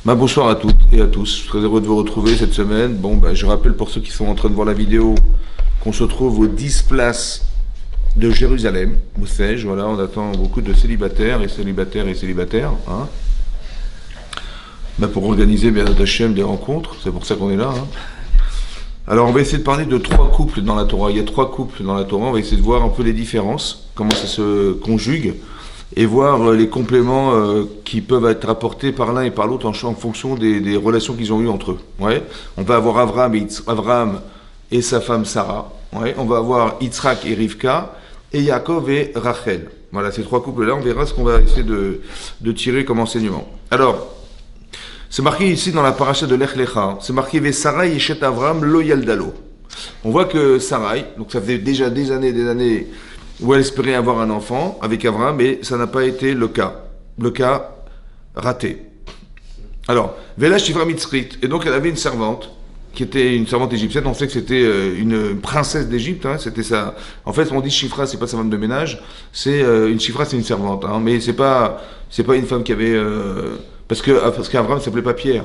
Bonsoir à toutes et à tous. Je suis très heureux de vous retrouver cette semaine. Je rappelle pour ceux qui sont en train de voir la vidéo qu'on se trouve aux 10 places de Jérusalem, où sais-je. Voilà, on attend beaucoup de célibataires et célibataires et célibataires. Hein. Pour organiser bien notre Hachem des rencontres, c'est pour ça qu'on est là. Hein. Alors on va essayer de parler de 3 couples dans la Torah. Il y a 3 couples dans la Torah. On va essayer de voir un peu les différences, comment ça se conjugue, et voir les compléments qui peuvent être apportés par l'un et par l'autre en fonction des relations qu'ils ont eues entre eux. Ouais. On va avoir Avraham et sa femme Sarah. Ouais. On va avoir Yitzhak et Rivka, et Yaakov et Rachel. Voilà, ces 3 couples-là, on verra ce qu'on va essayer de tirer comme enseignement. Alors, c'est marqué ici dans la paracha de Lech Lecha, c'est marqué Sarai Yeshet Avram lo yaldalo. On voit que Sarai, donc ça fait déjà des années où elle espérait avoir un enfant avec Avram, mais ça n'a pas été le cas raté. Alors, Vela Shifra Mitzrit, et donc elle avait une servante, qui était une servante égyptienne. On sait que c'était une princesse d'Égypte, hein, c'était ça. En fait, on dit Shifra, c'est pas sa femme de ménage, c'est une Shifra, c'est une servante, hein, mais c'est pas une femme qui avait parce qu'Avram s'appelait pas Pierre.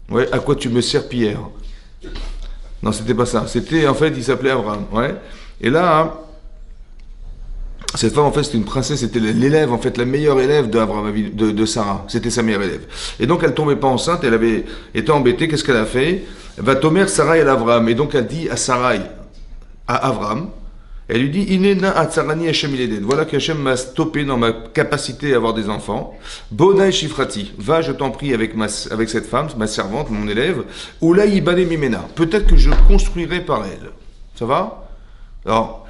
Ouais, à quoi tu me sers Pierre? Non, c'était pas ça. C'était, en fait, il s'appelait Avram. Ouais. Et là, cette femme, en fait, c'était une princesse, c'était l'élève, en fait, la meilleure élève de Sarah. C'était sa meilleure élève. Et donc, elle tombait pas enceinte, elle avait été embêtée. Qu'est-ce qu'elle a fait? Va tomer Sarah et Avram. Et donc, elle dit à Sarai, à Avram, elle lui dit, Inena atzarani Hashem iledet. Voilà que Hashem m'a stoppé dans ma capacité à avoir des enfants. Bonai shifrati. Va, je t'en prie, avec cette femme, ma servante, mon élève. Oula yibane mimena. Peut-être que je construirai par elle. Ça va? Alors,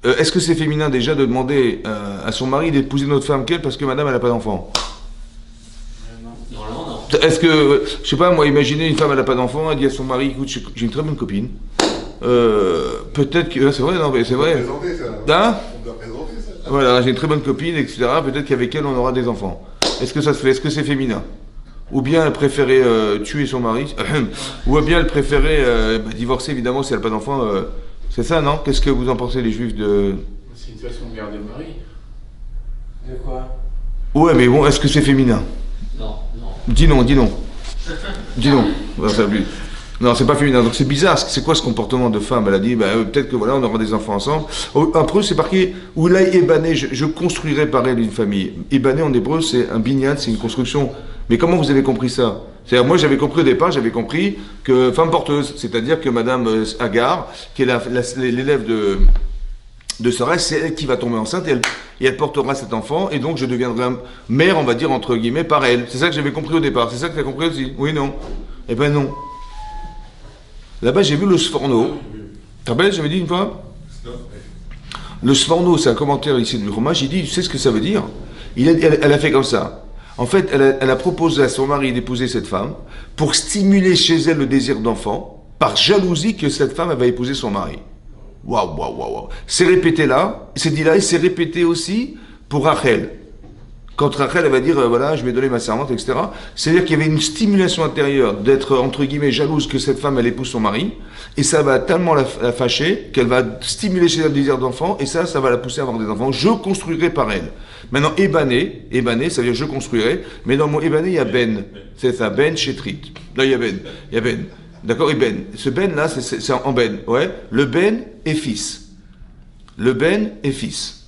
est-ce que c'est féminin déjà de demander à son mari d'épouser notre femme qu'elle parce que madame, elle n'a pas d'enfant? Normalement, non. Est-ce que, je sais pas, moi, imaginez une femme, elle n'a pas d'enfant, elle dit à son mari, écoute, j'ai une très bonne copine. Peut-être que c'est vrai, non mais c'est vrai. Hein? On doit présenter ça. Voilà, j'ai une très bonne copine, etc. Peut-être qu'avec elle on aura des enfants. Est-ce que ça se fait? Est-ce que c'est féminin? Ou bien elle préférait tuer son mari, ou bien elle préférait divorcer évidemment si elle n'a pas d'enfant. C'est ça, non? Qu'est-ce que vous en pensez les juifs de? C'est une façon de garder le mari. De quoi? Ouais, mais bon, est-ce que c'est féminin? Non, non. Dis non. Dis non. Non, c'est pas féminin. Donc c'est bizarre. C'est quoi ce comportement de femme? Elle a dit, peut-être que voilà, on aura des enfants ensemble. En hébreu, c'est marqué, Oulai Ebané, je construirai par elle une famille. Ebané en hébreu, c'est un binyan, c'est une construction. Mais comment vous avez compris ça? C'est-à-dire, moi j'avais compris au départ, que femme porteuse, c'est-à-dire que Madame Agar, qui est l'élève de Sarah, c'est elle qui va tomber enceinte et elle portera cet enfant, et donc je deviendrai mère, on va dire, entre guillemets, par elle. C'est ça que j'avais compris au départ. C'est ça que tu as compris aussi? Oui, non? Eh ben non. Là-bas, j'ai vu le Sforno. Tu te rappelles, j'avais dit une fois? Le Sforno, c'est un commentaire ici du Chumash. J'ai dit, tu sais ce que ça veut dire? Elle a fait comme ça. En fait, elle a proposé à son mari d'épouser cette femme pour stimuler chez elle le désir d'enfant, par jalousie que cette femme avait épousé son mari. Waouh. C'est répété là, c'est dit là, et c'est répété aussi pour Rachel. Quand Rachel, elle va dire, voilà, je vais donner ma servante, etc. C'est-à-dire qu'il y avait une stimulation intérieure d'être, entre guillemets, jalouse que cette femme, elle épouse son mari, et ça va tellement la fâcher qu'elle va stimuler chez elle le désir d'enfant, et ça va la pousser à avoir des enfants. Je construirai par elle. Maintenant, Ebané, ça veut dire je construirai, mais dans le mot Ebané, il y a Ben. C'est ça, Ben Chétrit. Là, il y a Ben. D'accord, et Ben. Ce Ben là, c'est en Ben. Ouais. Le Ben est fils. Le Ben est fils.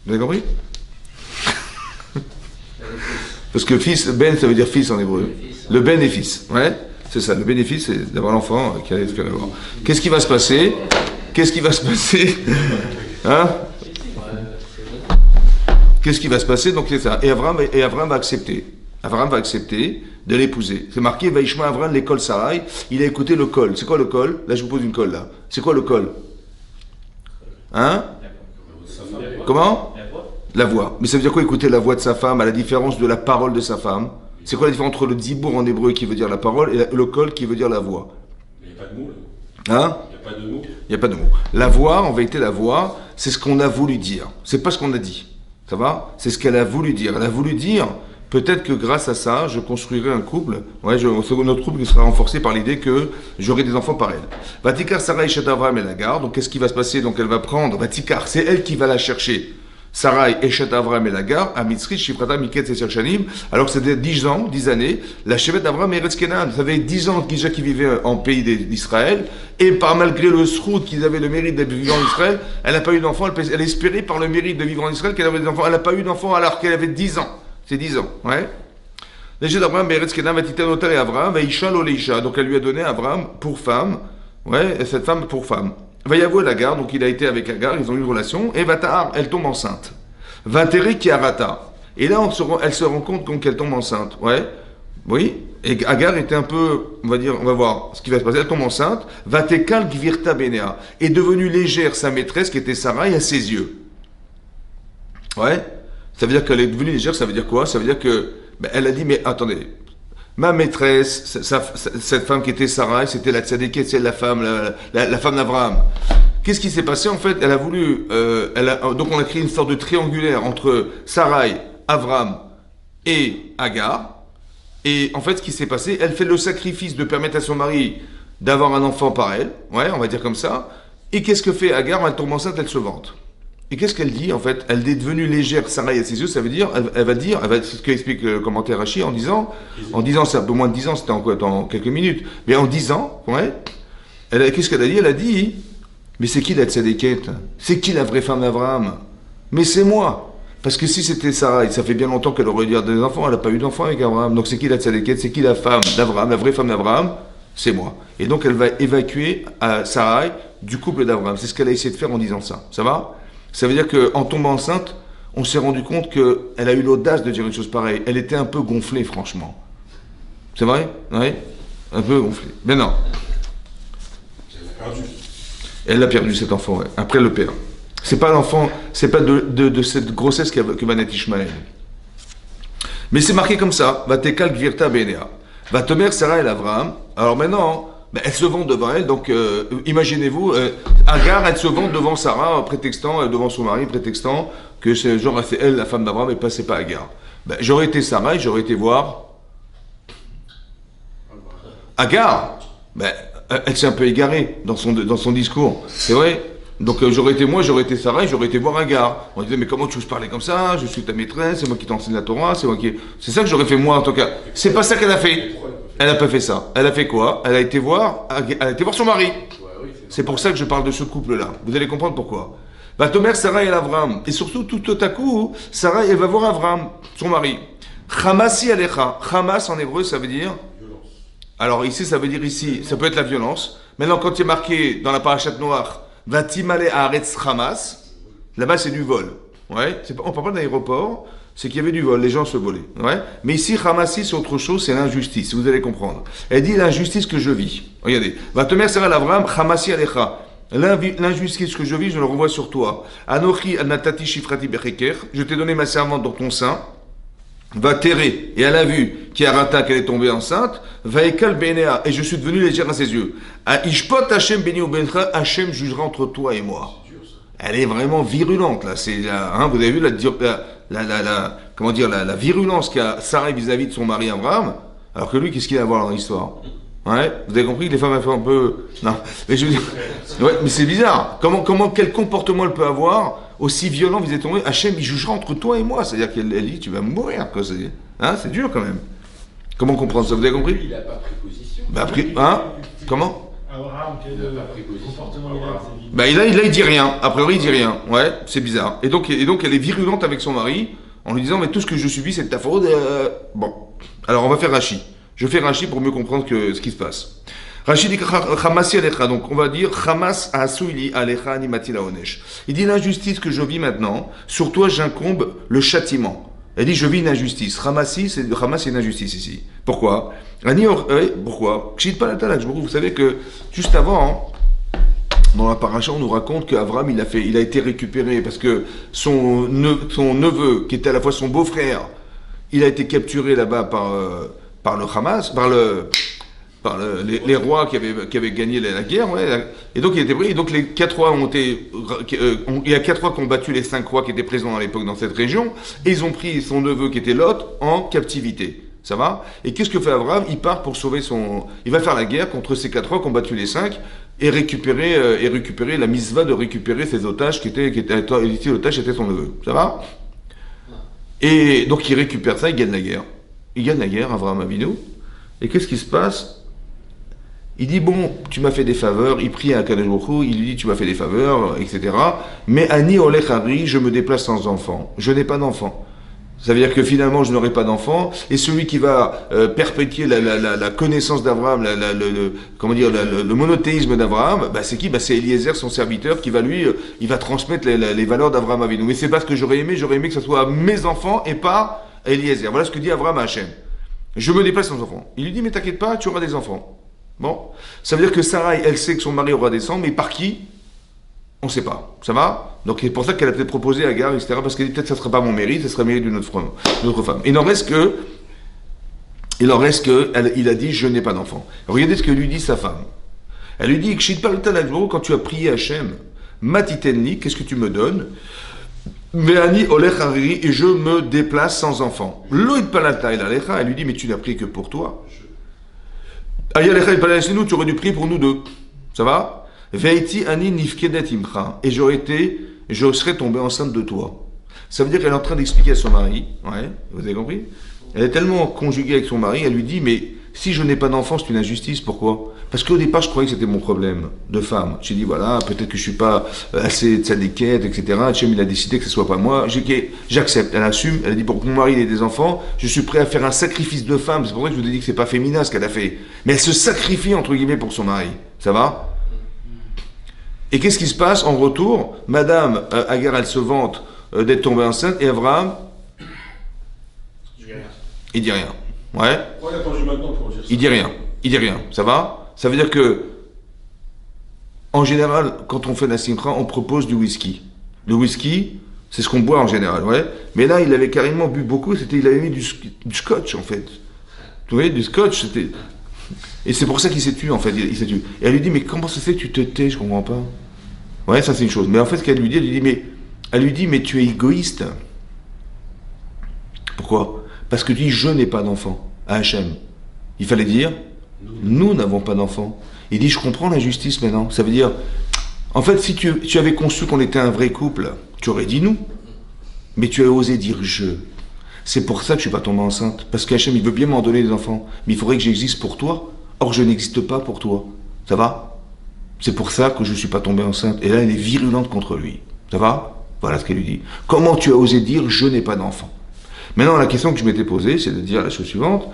Vous avez compris? Parce que fils, Ben, ça veut dire fils en hébreu. Le Ben est fils. Ouais. C'est ça. Le bénéfice, c'est d'avoir l'enfant qui allait espérer voir. Qu'est-ce qui va se passer? Hein? Qu'est-ce qui va se passer? Donc c'est ça. Et Avram va accepter. Avram va accepter de l'épouser. C'est marqué, Vaishma Avram, l'école Sarai. Il a écouté le col. C'est quoi le col? Là, je vous pose une colle, là. C'est quoi le col? Hein? Comment? La voix. Mais ça veut dire quoi écouter la voix de sa femme, à la différence de la parole de sa femme? C'est quoi la différence entre le dibour en hébreu qui veut dire la parole et le kol qui veut dire la voix? Il n'y a pas de mots. Hein? Il n'y a pas de mots. Il n'y a pas de mots. La voix, en vérité, la voix, c'est ce qu'on a voulu dire. C'est pas ce qu'on a dit. Ça va? C'est ce qu'elle a voulu dire. Elle a voulu dire, peut-être que grâce à ça, je construirai un couple. Ouais, notre couple qui sera renforcé par l'idée que j'aurai des enfants par elle. Vatikar Sarah Ishet Avram et Agar. Donc qu'est-ce qui va se passer? Donc elle va prendre Vatikar. C'est elle qui va la chercher. Sarai, Eshet Avram et Lagar, Amitzri, Shifrata, Miket et Shanim, alors que c'était 10 ans, 10 années, la Shevet Avram et Eretz Kenan. Ça avait 10 ans déjà qu'ils vivaient en pays d'Israël, et par malgré le sroud qu'ils avaient le mérite de vivre en Israël, elle n'a pas eu d'enfant, elle espérait par le mérite de vivre en Israël qu'elle avait des enfants. Elle n'a pas eu d'enfant alors qu'elle avait 10 ans. C'est 10 ans, ouais. L'eshet Avram et Eretz Kenan, Vatitan Otal et Avram, Vaisha l'Oleisha, donc elle lui a donné Avram pour femme, ouais, et cette femme pour femme. Va y avoir Agar, donc il a été avec Agar, ils ont eu une relation, et Vatahar, elle tombe enceinte. Vateri qui arata. Et là, elle se rend compte qu'elle tombe enceinte. Ouais, oui. Et Agar était un peu, on va voir ce qui va se passer. Elle tombe enceinte. Vatekal gvirta benea. Est devenue légère sa maîtresse qui était Sarai à ses yeux. Ouais. Ça veut dire qu'elle est devenue légère, ça veut dire quoi? Ça veut dire que, elle a dit, mais attendez. Ma maîtresse, cette femme qui était Sarai, c'était la tzadékette, c'est la femme d'Abraham. Qu'est-ce qui s'est passé en fait? Elle a voulu, donc on a créé une sorte de triangulaire entre Sarai, Abraham et Agar. Et en fait, ce qui s'est passé, elle fait le sacrifice de permettre à son mari d'avoir un enfant par elle. Ouais, on va dire comme ça. Et qu'est-ce que fait Agar? Elle tombe enceinte, elle se vante. Et qu'est-ce qu'elle dit en fait? Elle est devenue légère, Sarai à ses yeux, ça veut dire, c'est ce qu'explique le commentaire Rashi en disant, c'est un peu moins de 10 ans, c'était en quelques minutes, mais en 10 ans, ouais, qu'est-ce qu'elle a dit? Elle a dit, mais c'est qui la tzadékette? C'est qui la vraie femme d'Abraham? Mais c'est moi. Parce que si c'était Sarai, ça fait bien longtemps qu'elle aurait eu des enfants, elle n'a pas eu d'enfants avec Abraham, donc c'est qui la tzadékette? C'est qui la femme d'Abraham, la vraie femme d'Abraham? C'est moi. Et donc elle va évacuer Sarai du couple d'Abraham. C'est ce qu'elle a essayé de faire en disant ça. Ça va? Ça veut dire qu'en tombant enceinte, on s'est rendu compte qu'elle a eu l'audace de dire une chose pareille. Elle était un peu gonflée, franchement. C'est vrai? Oui? Un peu gonflée. Mais non. Elle l'a perdu, cet enfant, ouais. Après le père. C'est pas l'enfant, c'est pas de cette grossesse que va naître Ishmaël. Mais c'est marqué comme ça. Vatekal gvirta benea. Vatomer Sarah et Abraham. Alors maintenant, elle se vend devant elle, donc imaginez-vous, Agar, elle se vend devant Sarah, prétextant, devant son mari, prétextant que c'est genre c'est elle la femme d'Abraham et pas c'est pas Agar. J'aurais été Sarah et j'aurais été voir Agar. Elle s'est un peu égarée dans son discours, c'est vrai. Donc j'aurais été Sarah et j'aurais été voir Agar. On disait mais comment tu oses parler comme ça? Je suis ta maîtresse, c'est moi qui t'enseigne la Torah, c'est ça que j'aurais fait moi en tout cas. C'est pas ça qu'elle a fait. Elle n'a pas fait ça. Elle a fait quoi? Elle a été voir son mari. C'est pour ça que je parle de ce couple-là. Vous allez comprendre pourquoi. Tomer, Sarah et Avram. Et surtout, tout à coup, Sarah, elle va voir Avram, son mari. Chamasi alecha. Hamas en hébreu, ça veut dire. Alors ici, ça veut dire ici, ça peut être la violence. Maintenant, quand il est marqué dans la parachate noire, Vatimale haaretz Hamas, là-bas c'est du vol. Ouais, on parle pas d'aéroport. C'est qu'il y avait du vol, les gens se volaient. Ouais. Mais ici, Hamasi, c'est autre chose, c'est l'injustice, vous allez comprendre. Elle dit l'injustice que je vis. Regardez. Va te mettre Sarah l'Avram, Hamasi alecha. L'injustice que je vis, je le renvoie sur toi. Anochi anatati shifrati becheker. Je t'ai donné ma servante dans ton sein. Va terrer. Et elle a vu qu'Arata, qu'elle est tombée enceinte. Va ekal benea. Et je suis devenu légère à ses yeux. A ishpot Hashem beni ubencha. Hashem jugera entre toi et moi. Elle est vraiment virulente, là. Vous avez vu la virulence qu'a Sarah vis-à-vis de son mari Abraham, alors que lui, qu'est-ce qu'il a à voir dans l'histoire? Ouais, vous avez compris que les femmes elles font un peu. Non, mais je veux dire. Ouais, mais c'est bizarre. Quel comportement elle peut avoir aussi violent vis-à-vis de ton mari? Hachem, il jugera entre toi et moi. C'est-à-dire qu'elle dit, tu vas mourir, quoi. C'est dur quand même. Comment comprendre ça? Vous avez compris? Lui, il n'a pas pris position. Comment? Abraham, quel comportement il a? Il dit rien. A priori, il dit rien. Ouais, c'est bizarre. Et donc, elle est virulente avec son mari en lui disant, mais tout ce que je subis, c'est de ta faute. Bon. Alors, on va faire Rashi. Je fais Rashi pour mieux comprendre ce qui se passe. Rashi dit Hamasi alecha. Donc, on va dire Hamas asuli alecha animati laonesh. Il dit l'injustice que je vis maintenant, sur toi, j'incombe le châtiment. Elle dit, je vis une injustice. Hamas, c'est une injustice ici. Pourquoi? Pourquoi? Vous savez que, juste avant, dans la paracha, on nous raconte qu'Avram, il a été récupéré parce que son neveu, qui était à la fois son beau-frère, il a été capturé là-bas par le Hamas, les rois qui avaient gagné la guerre, ouais, et donc il était pris. Et donc les 4 rois il y a 4 rois qui ont battu les 5 rois qui étaient présents à l'époque dans cette région, et ils ont pris son neveu qui était Lot en captivité. Ça va? Et qu'est-ce que fait Abraham? Il part pour sauver son... Il va faire la guerre contre ces 4 rois qui ont battu les 5 et récupérer la mitzvah de récupérer ses otages qui étaient l'otage était son neveu. Ça va? Et donc il récupère ça, il gagne la guerre. Il gagne la guerre, Abraham Avinu. Et qu'est-ce qui se passe? Il dit, bon, tu m'as fait des faveurs, il prie à Akadosh Baruch Hu, il lui dit, tu m'as fait des faveurs, etc. Mais Ani Olech Hari, je me déplace sans enfant. Je n'ai pas d'enfant. Ça veut dire que finalement, je n'aurai pas d'enfant, et celui qui va perpétuer la connaissance d'Abraham, le monothéisme d'Abraham, bah, c'est qui? Bah, c'est Eliezer, son serviteur, qui va il va transmettre les valeurs d'Abraham Avinu. Mais c'est pas ce que j'aurais aimé que ce soit mes enfants et pas Eliezer. Voilà ce que dit Abraham à Hachem. Je me déplace sans enfant. Il lui dit, mais t'inquiète pas, tu auras des enfants. Bon, ça veut dire que Sarah, elle sait que son mari aura des enfants, mais par qui? On ne sait pas. Ça va? Donc c'est pour ça qu'elle a peut-être proposé à Agar, etc. Parce qu'elle dit peut-être que ça ne sera pas mon mérite, ça sera le mérite d'une autre femme. Il en reste que, il a dit, je n'ai pas d'enfant. Regardez ce que lui dit sa femme. Elle lui dit, quand tu as prié Hachem, Matitenli, qu'est-ce que tu me donnes? Ve'ani olech hariri, et je me déplace sans enfant. Loïd palata el alecha, elle lui dit, mais tu n'as prié que pour toi. Ayalecha el palesinu, tu aurais dû prier pour nous deux. Ça va? Ve'iti ani nifkedet imcha, et je serais tombée enceinte de toi. Ça veut dire qu'elle est en train d'expliquer à son mari, ouais, vous avez compris? Elle est tellement conjuguée avec son mari, elle lui dit, mais si je n'ai pas d'enfant, c'est une injustice, pourquoi? Parce qu'au départ, je croyais que c'était mon problème de femme. J'ai dit, voilà, peut-être que je suis pas assez tzadékette, etc. Hachem, il a décidé que ce soit pas moi. J'accepte, elle assume, elle a dit, pour que mon mari ait des enfants, je suis prêt à faire un sacrifice de femme. C'est pour ça que je vous ai dit que c'est pas féminin ce qu'elle a fait. Mais elle se sacrifie, entre guillemets, pour son mari. Ça va? Et qu'est-ce qui se passe en retour? Madame Agar, elle se vante d'être tombée enceinte, et Abraham, il dit rien. Ouais. Il dit rien. Il dit rien. Ça va? Ça veut dire que, en général, quand on fait la simcha, on propose du whisky. Le whisky, c'est ce qu'on boit en général, ouais. Mais là, il avait carrément bu beaucoup. Il avait mis du scotch, en fait. Vous voyez, du scotch, c'était. Et c'est pour ça qu'il s'est tué, en fait. Il s'est tué. Et elle lui dit, mais comment ça se fait que tu te tais? Je comprends pas. Ouais, ça c'est une chose. Mais en fait, ce qu'elle lui dit, elle lui dit, mais tu es égoïste. Pourquoi? Parce que tu dis, je n'ai pas d'enfant à Hachem. Il fallait dire, nous n'avons pas d'enfant. Il dit, je comprends la justice maintenant. Ça veut dire, en fait, si tu avais conçu qu'on était un vrai couple, tu aurais dit nous. Mais tu as osé dire je. C'est pour ça que je ne suis pas tombée enceinte. Parce qu'Hachem, il veut bien m'en donner des enfants. Mais il faudrait que j'existe pour toi. Or, je n'existe pas pour toi. Ça va? C'est pour ça que je ne suis pas tombée enceinte. Et là, elle est virulente contre lui. Ça va? Voilà ce qu'elle lui dit. Comment tu as osé dire je n'ai pas d'enfant? Maintenant, la question que je m'étais posée, c'est de dire la chose suivante.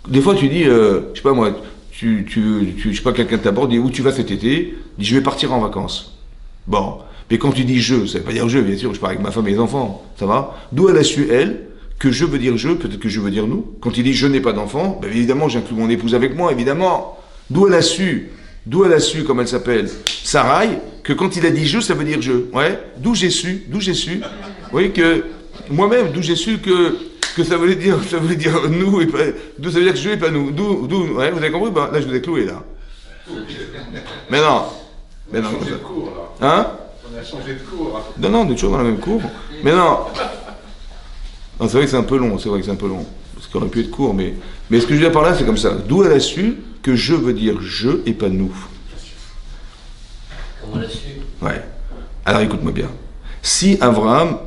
Des fois, tu dis, je sais pas moi, je sais pas, quelqu'un t'aborde, dit où tu vas cet été? Dit, je vais partir en vacances. Bon. Mais quand tu dis je, ça veut pas dire je, bien sûr, je pars avec ma femme et les enfants. Ça va? D'où elle a su, elle, que je veux dire je, peut-être que je veux dire nous. Quand il dit je n'ai pas d'enfant, ben évidemment, j'inclus mon épouse avec moi, évidemment. D'où elle a su, comme elle s'appelle, Sarai, que quand il a dit je, ça veut dire je. Ouais. D'où j'ai su, oui, que, moi-même, d'où j'ai su que ça voulait dire nous, et pas, d'où ça veut dire que je et pas nous. D'où, ouais, vous avez compris? Ben, là, je vous ai cloué, là. Mais non. On a changé de cours, là. Hein? On a changé de cours. Non, on est toujours dans la même cour. Mais non. Non, c'est vrai que c'est un peu long, Parce qu'on aurait pu être court, mais ce que je veux dire par là, c'est comme ça. D'où elle a su que je veut dire je et pas nous. Comment elle a su? Ouais. Alors écoute-moi bien. Si Abraham,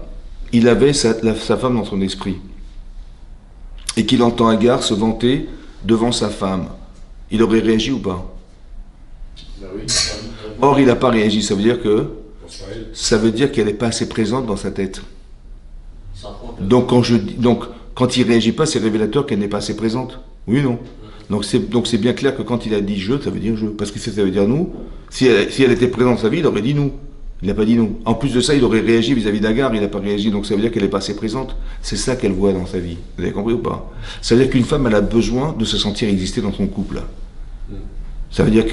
il avait sa femme dans son esprit, et qu'il entend Agar se vanter devant sa femme, il aurait réagi ou pas? Ben oui. Or, il n'a pas réagi. Ça veut dire qu'elle n'est pas assez présente dans sa tête. Donc, quand il ne réagit pas, c'est révélateur qu'elle n'est pas assez présente. Oui, non. Donc c'est bien clair que quand il a dit je, ça veut dire je. Parce que ça veut dire nous. Si elle était présente dans sa vie, il aurait dit nous. Il n'a pas dit nous. En plus de ça, il aurait réagi vis-à-vis d'Agar, il n'a pas réagi. Donc ça veut dire qu'elle n'est pas assez présente. C'est ça qu'elle voit dans sa vie. Vous avez compris ou pas? Ça veut dire qu'une femme, elle a besoin de se sentir exister dans son couple. Ça veut dire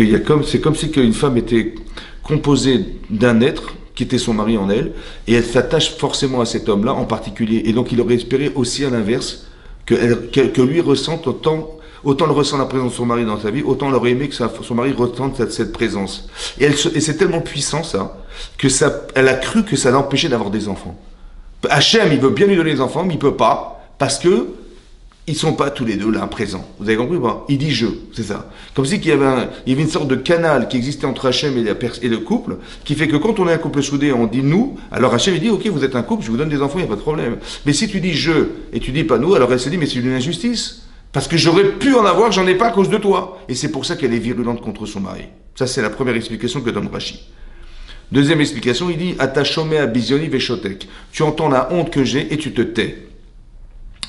c'est comme si une femme était composée d'un être qui était son mari en elle, et elle s'attache forcément à cet homme-là en particulier. Et donc il aurait espéré aussi à l'inverse que lui ressente autant le ressent la présence de son mari dans sa vie, autant elle aurait aimé que son mari ressente cette présence. Et c'est tellement puissant ça, elle a cru que ça l'empêchait d'avoir des enfants. Hachem, il veut bien lui donner des enfants, mais il peut pas, parce que Ils ne sont pas tous les deux là, présents. Vous avez compris ou pas? Il dit je, c'est ça. Comme si il y avait une sorte de canal qui existait entre Hachem et le couple, qui fait que quand on est un couple soudé, on dit nous, alors Hachem il dit ok, vous êtes un couple, je vous donne des enfants, il n'y a pas de problème. Mais si tu dis je et tu dis pas nous, alors elle se dit mais c'est une injustice. Parce que j'aurais pu en avoir, j'en ai pas à cause de toi. Et c'est pour ça qu'elle est virulente contre son mari. Ça c'est la première explication que donne Rashi. Deuxième explication, il dit Atachomé à Bizioni Veshotek. Tu entends la honte que j'ai et tu te tais.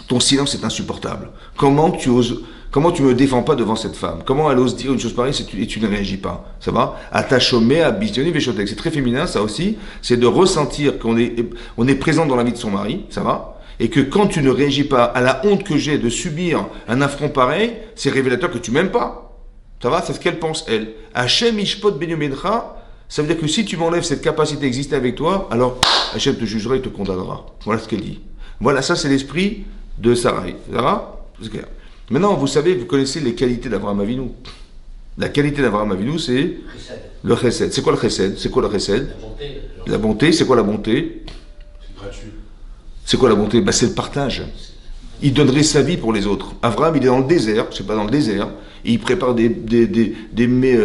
Ton silence est insupportable. Comment tu me défends pas devant cette femme? Comment elle ose dire une chose pareille et tu ne réagis pas? Ça va? Attachomé à Bizioni Veshotek. C'est très féminin, ça aussi. C'est de ressentir qu'on est présent dans la vie de son mari. Ça va? Et que quand tu ne réagis pas à la honte que j'ai de subir un affront pareil, c'est révélateur que tu m'aimes pas. Ça va? C'est ce qu'elle pense, elle. Hachem Ishpot Benyomedra. Ça veut dire que si tu m'enlèves cette capacité d'exister avec toi, alors Hachem te jugera et te condamnera. Voilà ce qu'elle dit. Voilà, ça c'est l'esprit de Sarai. Ça va? C'est clair. Maintenant, vous savez, vous connaissez les qualités d'Avraham Avinu. La qualité d'Avraham Avinu, c'est le chesed. C'est quoi le chesed? C'est quoi le chesed? La bonté. La bonté, c'est quoi la bonté? C'est gratuit. C'est quoi la bonté? Ben, c'est le partage. Il donnerait sa vie pour les autres. Avraham, il est dans le désert, c'est pas dans le désert, et il prépare des mets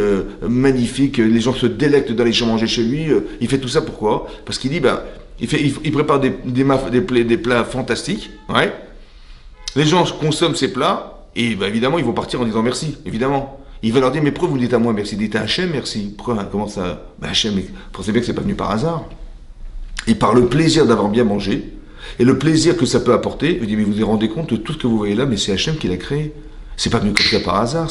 magnifiques, les gens se délectent d'aller manger chez lui, il fait tout ça pourquoi? Parce qu'il dit, ben, il prépare des plats fantastiques, ouais. Les gens consomment ces plats, et ben, évidemment, ils vont partir en disant merci, évidemment. Il va leur dire, mais pourquoi vous dites à moi merci? Dites à Hachem merci. Pourquoi? Comment ça? Ben, Hachem, pensez bien que c'est pas venu par hasard. Et par le plaisir d'avoir bien mangé, et le plaisir que ça peut apporter, vous dites, mais vous vous rendez compte de tout ce que vous voyez là, mais c'est Hachem qui l'a créé. C'est pas venu comme ça par hasard,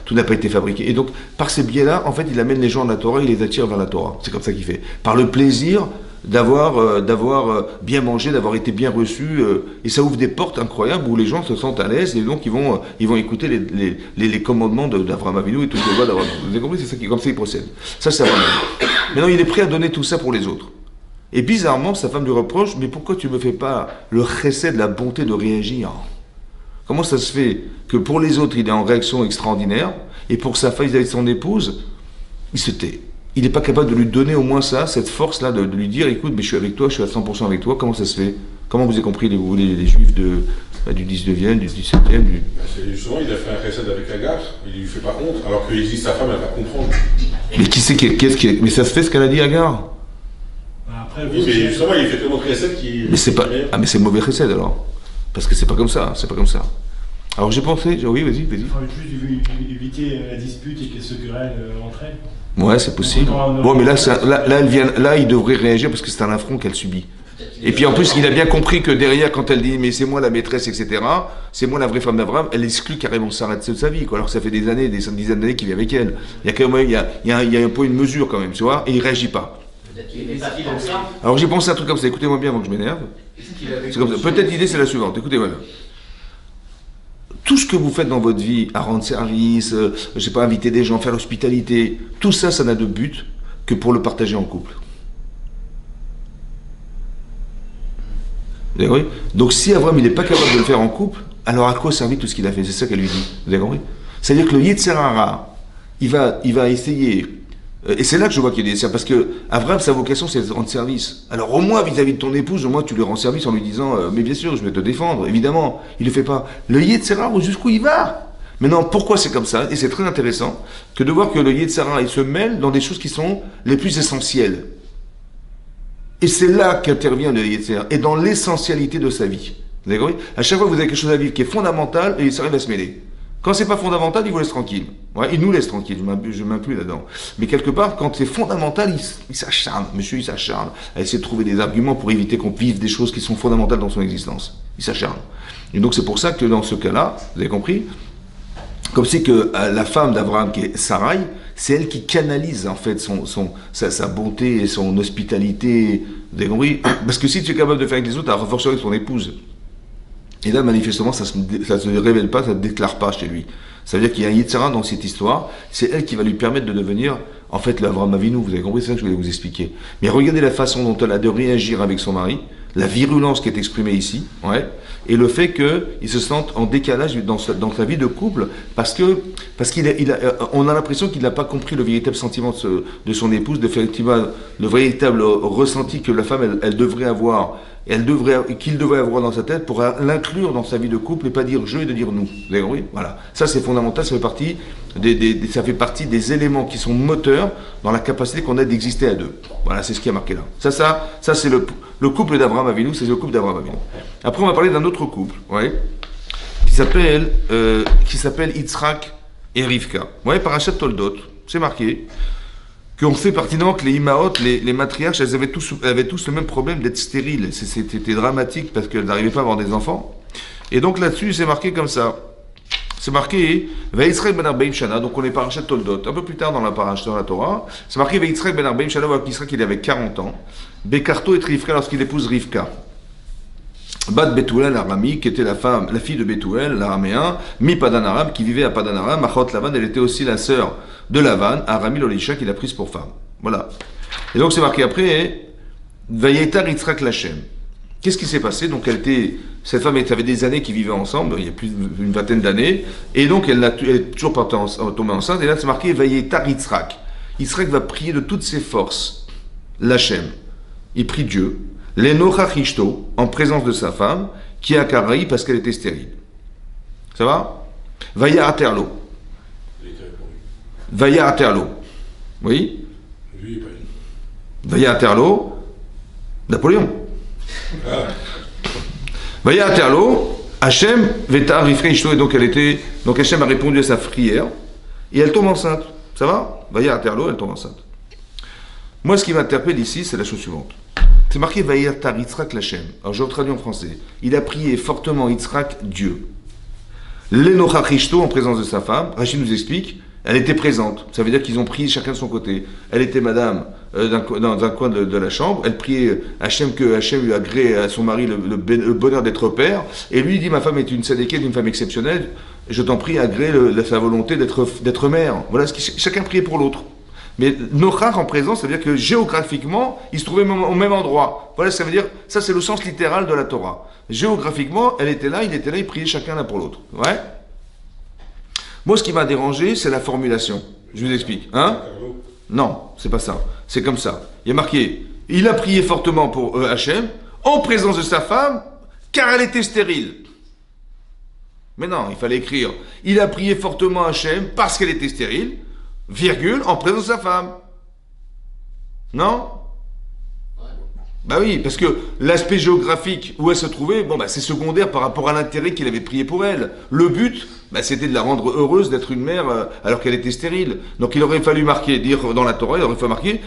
tout n'a pas été fabriqué. Et donc, par ces biais-là, en fait, il amène les gens à la Torah, il les attire vers la Torah. C'est comme ça qu'il fait. Par le plaisir d'avoir bien mangé, d'avoir été bien reçu, et ça ouvre des portes incroyables où les gens se sentent à l'aise, et donc ils vont écouter les commandements d'Avraham Avinu et tout ce que va d'Avraham. Vous avez compris? C'est ça comme ça il procède. Ça, c'est Avraham Avinu. Maintenant, il est prêt à donner tout ça pour les autres. Et bizarrement, sa femme lui reproche, mais pourquoi tu ne me fais pas le chesed, la bonté de réagir? Comment ça se fait que pour les autres, il est en réaction extraordinaire, et pour sa femme avec son épouse, il se tait. Il n'est pas capable de lui donner au moins ça, cette force-là, de lui dire, écoute, mais je suis avec toi, je suis à 100% avec toi, comment ça se fait? Comment vous avez compris, les juifs du 19e, du 17e Justement, il a fait un chesed avec Agar, il lui fait pas honte, alors qu'il dit sa femme, elle va comprendre. Mais qui c'est mais ça se fait ce qu'elle a dit Agar? Après, oui, mais justement, il fait tellement de chesed qu'il... Mais c'est pas... Ah, mais c'est mauvais chesed alors. Parce que c'est pas comme ça, c'est pas comme ça. Alors j'ai pensé, oui, vas-y. Il faut juste éviter la dispute et qu'elle se querelle entre elles. Ouais, c'est possible. Bon, mais là, il devrait réagir parce que c'est un affront qu'elle subit. Et puis en plus, il a bien compris que derrière, quand elle dit mais c'est moi la maîtresse, etc., c'est moi la vraie femme d'Abraham, elle exclut carrément Sarah de sa vie, quoi. Alors que ça fait des années, des dizaines d'années qu'il est avec elle. Il y a quand même, il y a un peu une mesure quand même, tu vois, et il réagit pas. Alors j'ai pensé à un truc comme ça, écoutez-moi bien avant que je m'énerve. C'est comme ça. Peut-être l'idée c'est la suivante, écoutez, voilà. Tout ce que vous faites dans votre vie, à rendre service, je sais pas, inviter des gens, faire l'hospitalité, tout ça, ça n'a de but que pour le partager en couple. Vous avez compris? Donc si Abraham il n'est pas capable de le faire en couple, alors à quoi servit tout ce qu'il a fait? C'est ça qu'elle lui dit. Vous avez compris? C'est-à-dire que le Yetzer Hara, il va essayer. Et c'est là que je vois qu'il y a des services. Parce que Abraham, sa vocation, c'est de rendre service. Alors au moins vis-à-vis de ton épouse, au moins tu lui rends service en lui disant mais bien sûr, je vais te défendre, évidemment. Il ne le fait pas. Le Yetzer Hara, jusqu'où il va? Maintenant, pourquoi c'est comme ça? Et c'est très intéressant que de voir que le Yetzer Hara, il se mêle dans des choses qui sont les plus essentielles. Et c'est là qu'intervient le Yetzer Hara, et dans l'essentialité de sa vie. Vous avez compris? À chaque fois que vous avez quelque chose à vivre qui est fondamental, et il arrive à se mêler. Quand c'est pas fondamental, il vous laisse tranquille. Ouais, il nous laisse tranquille, je m'inclus là-dedans. Mais quelque part, quand c'est fondamental, il s'acharne. Monsieur, il s'acharne à essayer de trouver des arguments pour éviter qu'on vive des choses qui sont fondamentales dans son existence. Il s'acharne. Et donc c'est pour ça que dans ce cas-là, vous avez compris, comme c'est que la femme d'Abraham, qui est Sarai, c'est elle qui canalise en fait sa bonté et son hospitalité. Vous avez compris? Parce que si tu es capable de faire avec les autres, alors forcément avec ton épouse. Et là, manifestement, ça se révèle pas, ça ne déclare pas chez lui. Ça veut dire qu'il y a un Yetzer Hara dans cette histoire, c'est elle qui va lui permettre de devenir, en fait, l'Avraham Avinu. Vous avez compris, c'est ça que je voulais vous expliquer. Mais regardez la façon dont elle a de réagir avec son mari, la virulence qui est exprimée ici, ouais, et le fait qu'il se sente en décalage dans sa vie de couple, parce qu'on a l'impression qu'il n'a pas compris le véritable sentiment de son épouse, le véritable ressenti que la femme, elle devrait avoir et qu'il devrait avoir dans sa tête pour l'inclure dans sa vie de couple et pas dire je et de dire nous. Vous avez compris? Voilà. Ça c'est fondamental, ça fait partie des éléments qui sont moteurs dans la capacité qu'on a d'exister à deux. Voilà, c'est ce qui est marqué là. Ça c'est le couple d'Abraham Avinu, c'est le couple d'Abraham Avinu. Après on va parler d'un autre couple, ouais, qui s'appelle Yitzhak et Rivka. Ouais, Parashat Toldot, c'est marqué qu'on sait pertinemment que les Imaot, les matriarches, elles avaient tous le même problème d'être stériles. C'était dramatique parce qu'elles n'arrivaient pas à avoir des enfants. Et donc là-dessus, c'est marqué comme ça. C'est marqué Vayitzrek ben Arbaim Shana, donc on est Parashat Toldot. Un peu plus tard dans la Parashat dans la Torah, c'est marqué Vayitzrek ben Arbaim Shana, Yitzhak il avait 40 ans. Bekarto et Rivka lorsqu'il épouse Rivka. Bat Bethuel Arami, qui était la fille de Bethuel, l'araméen, Mi Padan Aram, qui vivait à Padan Aram, Achot Lavan, elle était aussi la sœur de Lavan, Arami l'Olisha, qui l'a prise pour femme. Voilà. Et donc c'est marqué après, Vayetar Yitzhak Lachem. Qu'est-ce qui s'est passé? Donc cette femme avait des années qu'ils vivaient ensemble, il y a plus d'une vingtaine d'années, et donc elle est toujours pas tombée enceinte, et là c'est marqué Vayetar Yitzhak. Yitzhak va prier de toutes ses forces, Lachem. Il prie Dieu. L'Enochachishto, en présence de sa femme, qui a Karaï parce qu'elle était stérile. Ça va? Vaya Aterlo. Vaya Aterlo. Oui? Vaya Aterlo. Napoléon. Vaya Aterlo. Hachem Veta Rifreishto. Et donc Hachem a répondu à sa prière. Et elle tombe enceinte. Ça va? Vaya Aterlo, elle tombe enceinte. Moi, ce qui m'interpelle ici, c'est la chose suivante. C'est marqué Vayatar Yitzhak Lachem. Alors je traduis en français. Il a prié fortement Yitzhak, Dieu. L'Enochachishto, en présence de sa femme, Rachid nous explique, elle était présente. Ça veut dire qu'ils ont prié chacun de son côté. Elle était madame dans un coin de la chambre. Elle priait Hachem que Hachem lui agrée à son mari le bonheur d'être père. Et lui il dit ma femme est une sadéquette, une femme exceptionnelle. Je t'en prie, agrée sa volonté d'être mère. Voilà ce qui chacun priait pour l'autre. Mais Nochach en présence, ça veut dire que géographiquement, ils se trouvaient au même endroit. Voilà, ça veut dire, ça c'est le sens littéral de la Torah. Géographiquement, elle était là, il était là, ils priaient chacun l'un pour l'autre. Ouais. Moi, ce qui m'a dérangé, c'est la formulation. Je vous explique. Hein? Non, c'est pas ça. C'est comme ça. Il y a marqué, il a prié fortement pour Hachem, en présence de sa femme, car elle était stérile. Mais non, il fallait écrire, il a prié fortement Hachem parce qu'elle était stérile, virgule, en présence de sa femme. Non? Bah oui, parce que l'aspect géographique où elle se trouvait, bon bah c'est secondaire par rapport à l'intérêt qu'il avait prié pour elle. Le but, bah, c'était de la rendre heureuse d'être une mère alors qu'elle était stérile. Donc il aurait fallu dire dans la Torah, il aurait fallu marquer,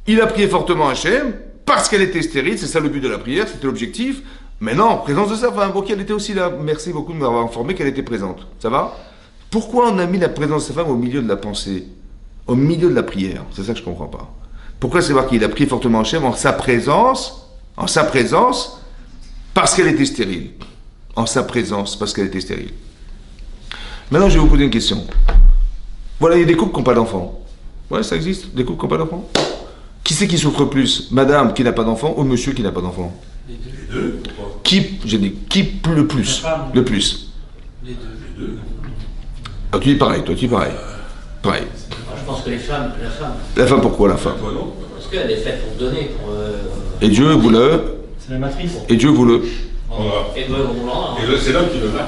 il a prié fortement Hachem parce qu'elle était stérile, c'est ça le but de la prière, c'était l'objectif. Mais non, en présence de sa femme, ok, elle était aussi là. Merci beaucoup de m'avoir informé qu'elle était présente. Ça va? Pourquoi on a mis la présence de sa femme au milieu de la pensée, au milieu de la prière? C'est ça que je ne comprends pas. Pourquoi c'est marqué qu'il a prié fortement Hachem en sa présence, parce qu'elle était stérile. En sa présence, parce qu'elle était stérile. Maintenant, je vais vous poser une question. Voilà, il y a des couples qui n'ont pas d'enfants. Ouais, ça existe, des couples qui n'ont pas d'enfants. Qui c'est qui souffre plus? Madame qui n'a pas d'enfant ou monsieur qui n'a pas d'enfant? Les deux. Qui, j'ai dit, qui le plus? Le plus. Les deux. Ah, tu dis pareil, toi, tu dis pareil. Pareil. Je pense que la femme. La femme, pourquoi la femme? Parce qu'elle est faite pour donner, Et Dieu vous le... C'est la matrice. Et Dieu vous le... Voilà. Et c'est l'homme qui le veut.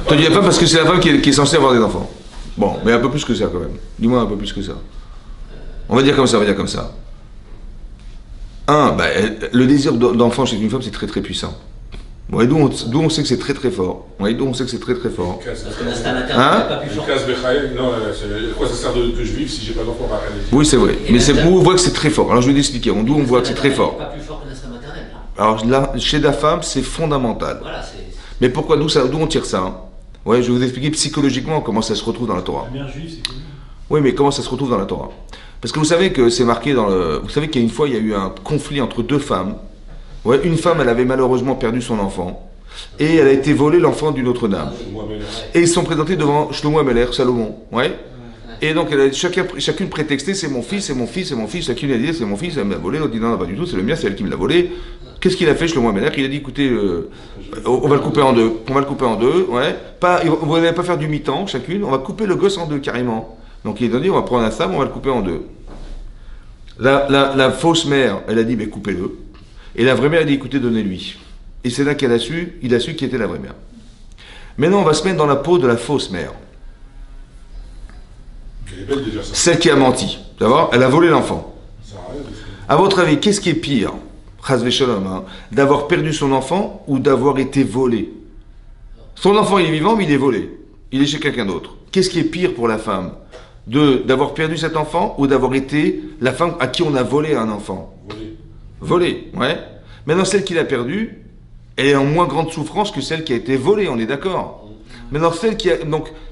Tu dis la femme parce que c'est la femme qui est censée avoir des enfants. Bon, mais un peu plus que ça quand même. Dis-moi un peu plus que ça. On va dire comme ça, le désir d'enfant chez une femme, c'est très très puissant. Ouais, d'où on sait que c'est très très fort. Parce que l'instinct maternel n'est pas plus fort. Non, quoi ça sert que je vive si j'ai pas d'enfant? Oui, c'est vrai. Mais on voit que c'est très fort. Alors je vais t'expliquer. D'où on voit que c'est très fort. Pas plus fort que l'instinct maternel. Alors là, chez la femme, c'est fondamental. Voilà, mais pourquoi, d'où on tire ça, hein? Ouais, je vais vous expliquer psychologiquement comment ça se retrouve dans la Torah. La mère juive, c'est connu. Oui, mais comment ça se retrouve dans la Torah? Parce que vous savez que c'est marqué vous savez qu'il y a une fois, il y a eu un conflit entre deux femmes. Ouais, une femme, elle avait malheureusement perdu son enfant. Et elle a été volée l'enfant d'une autre dame. Et ils se sont présentés devant Shlomo Ameler, Salomon. Ouais. Et donc, chacune prétextait, c'est mon fils. Chacune a dit, c'est mon fils, elle me l'a volé. L'autre dit, non, pas du tout, c'est le mien, c'est elle qui me l'a volé. Qu'est-ce qu'il a fait, Shlomo Ameler? Il a dit, écoutez, on va le couper en deux. Ouais. Vous n'allez pas faire du mi-temps, chacune. On va couper le gosse en deux, carrément. Donc, il a dit, on va prendre un sable, on va le couper en deux. La fausse mère, elle a dit, coupez-le. Et la vraie mère, elle dit, écoutez, donnez-lui. Et c'est là il a su qui était la vraie mère. Maintenant, on va se mettre dans la peau de la fausse mère. Elle est belle déjà, ça. Celle qui a menti. D'accord ? Elle a volé l'enfant. Ça a rien de ça. À votre avis, qu'est-ce qui est pire, Chas v'shalom, hein, d'avoir perdu son enfant ou d'avoir été volé? Son enfant, il est vivant, mais il est volé. Il est chez quelqu'un d'autre. Qu'est-ce qui est pire pour la femme? D'avoir perdu cet enfant ou d'avoir été la femme à qui on a volé un enfant? Volé, ouais. Maintenant, celle qui l'a perdu, elle est en moins grande souffrance que celle qui a été volée, on est d'accord? Maintenant,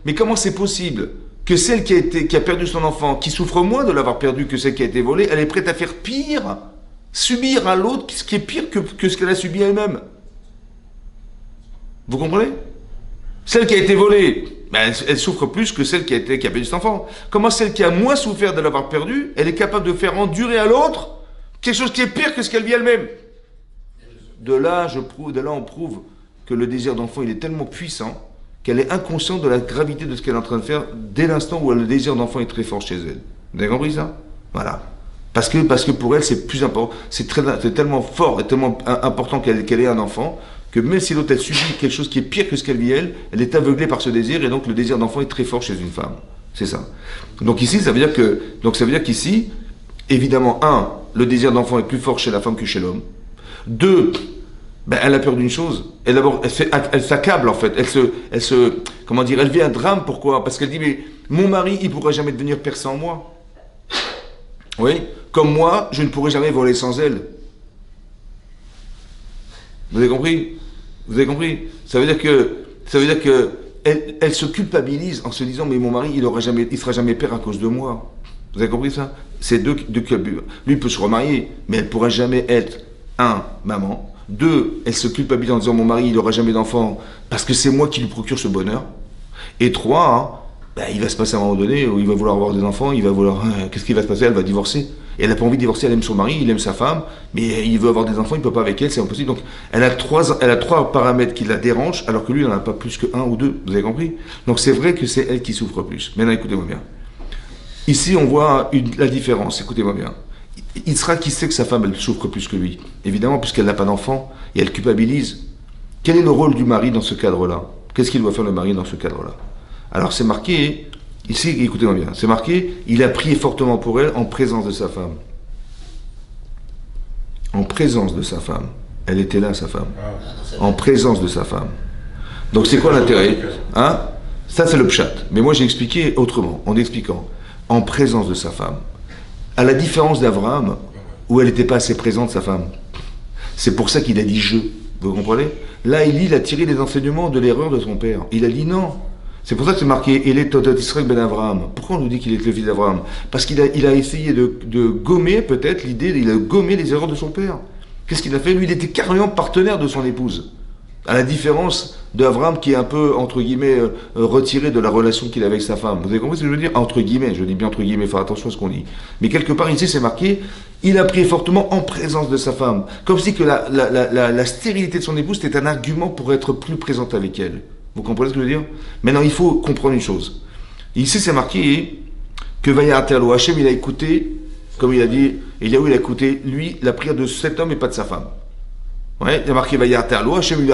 mais comment c'est possible que celle qui a perdu son enfant, qui souffre moins de l'avoir perdu que celle qui a été volée, elle est prête à faire pire, subir à l'autre ce qui est pire que ce qu'elle a subi elle-même? Vous comprenez? Celle qui a été volée, ben, elle souffre plus que celle qui a perdu cet enfant. Comment celle qui a moins souffert de l'avoir perdu, elle est capable de faire endurer à l'autre quelque chose qui est pire que ce qu'elle vit elle-même? De là, on prouve que le désir d'enfant, il est tellement puissant qu'elle est inconsciente de la gravité de ce qu'elle est en train de faire dès l'instant où le désir d'enfant est très fort chez elle. Vous avez compris ça? Voilà. Parce que pour elle, c'est plus important, c'est tellement fort et tellement important qu'elle ait un enfant, que même si l'autre elle subit quelque chose qui est pire que ce qu'elle vit elle est aveuglée par ce désir, et donc le désir d'enfant est très fort chez une femme. C'est ça. Donc ici, ça veut dire qu'ici, évidemment, le désir d'enfant est plus fort chez la femme que chez l'homme. 2, elle a peur d'une chose. Elle s'accable en fait. Elle vit un drame. Pourquoi? Parce qu'elle dit, mais mon mari, il pourra jamais devenir père sans moi. Oui. Comme moi, je ne pourrai jamais voler sans elle. Vous avez compris? Vous avez compris? Ça veut dire que elle se culpabilise en se disant, mais mon mari, il sera jamais père à cause de moi. Vous avez compris ça? C'est deux culpabilités. Lui, il peut se remarier, mais elle ne pourra jamais être, maman. 2, elle se culpabilise en disant, mon mari, il n'aura jamais d'enfant parce que c'est moi qui lui procure ce bonheur. Et 3, il va se passer à un moment donné où il va vouloir avoir des enfants, qu'est-ce qui va se passer? Elle va divorcer. Et elle n'a pas envie de divorcer, elle aime son mari, il aime sa femme, mais il veut avoir des enfants, il ne peut pas avec elle, c'est impossible. Donc, elle a trois paramètres qui la dérangent, alors que lui, il n'en a pas plus que 1 ou 2. Vous avez compris? Donc, c'est vrai que c'est elle qui souffre plus. Maintenant, écoutez-moi bien. Ici, on voit la différence. Écoutez-moi bien. Yitzhak, qui sait que sa femme, elle souffre plus que lui. Évidemment, puisqu'elle n'a pas d'enfant, et elle culpabilise. Quel est le rôle du mari dans ce cadre-là? Qu'est-ce qu'il doit faire le mari dans ce cadre-là? Alors, c'est marqué, ici, écoutez-moi bien, c'est marqué, il a prié fortement pour elle en présence de sa femme. En présence de sa femme. Elle était là, sa femme. En présence de sa femme. Donc, c'est quoi l'intérêt? Ça, c'est le pshat. Mais moi, j'ai expliqué autrement, en expliquant. En présence de sa femme. À la différence d'Abraham, où elle n'était pas assez présente, sa femme. C'est pour ça qu'il a dit « je ». Vous comprenez? Là, il a tiré les enseignements de l'erreur de son père. Il a dit non. C'est pour ça que c'est marqué « Il est Totot Israël ben Abraham ». Pourquoi on nous dit qu'il est le fils d'Abraham? Parce qu'il a essayé de gommer, peut-être, il a gommé les erreurs de son père. Qu'est-ce qu'il a fait? Lui, il était carrément partenaire de son épouse. À la différence d'Abraham qui est un peu, entre guillemets, retiré de la relation qu'il avait avec sa femme. Vous avez compris ce que je veux dire? Entre guillemets, je dis bien entre guillemets, faire attention à ce qu'on dit. Mais quelque part ici, c'est marqué, il a prié fortement en présence de sa femme. Comme si que la stérilité de son épouse était un argument pour être plus présente avec elle. Vous comprenez ce que je veux dire? Maintenant, il faut comprendre une chose. Ici, c'est marqué que Vayaterlo Hachem, il a écouté, comme il a dit, Eliaou, il a écouté, lui, la prière de cet homme et pas de sa femme. Ouais, il a marqué Vayaterlo Hachem,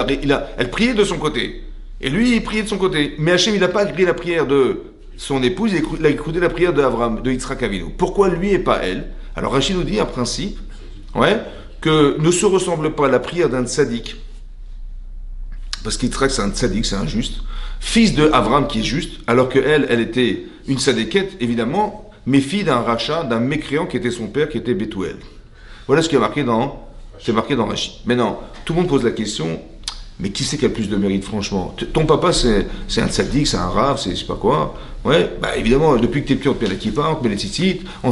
elle priait de son côté. Et lui, il priait de son côté. Mais Hachem, il n'a pas écouté la prière de son épouse, il a écouté la prière d'Abraham, de Yitzhak Avinu. Pourquoi lui et pas elle? Alors Rachid nous dit un principe, que ne se ressemble pas à la prière d'un tzaddik, parce qu'Yitzhak c'est un tzaddik, c'est un juste, fils de Abraham qui est juste, alors qu'elle, elle était une tzaddiquette, évidemment, mais fille d'un rachat, d'un mécréant qui était son père, qui était Bethuel. Voilà ce qui est marqué dans Rachid. Maintenant, tout le monde pose la question, mais qui c'est qui a le plus de mérite, franchement? Ton papa, c'est un tzaddik, c'est un rave, c'est je sais pas quoi. Ouais, évidemment, depuis que t'es petit, on te met la kippa, on te met les tzitzit, t'as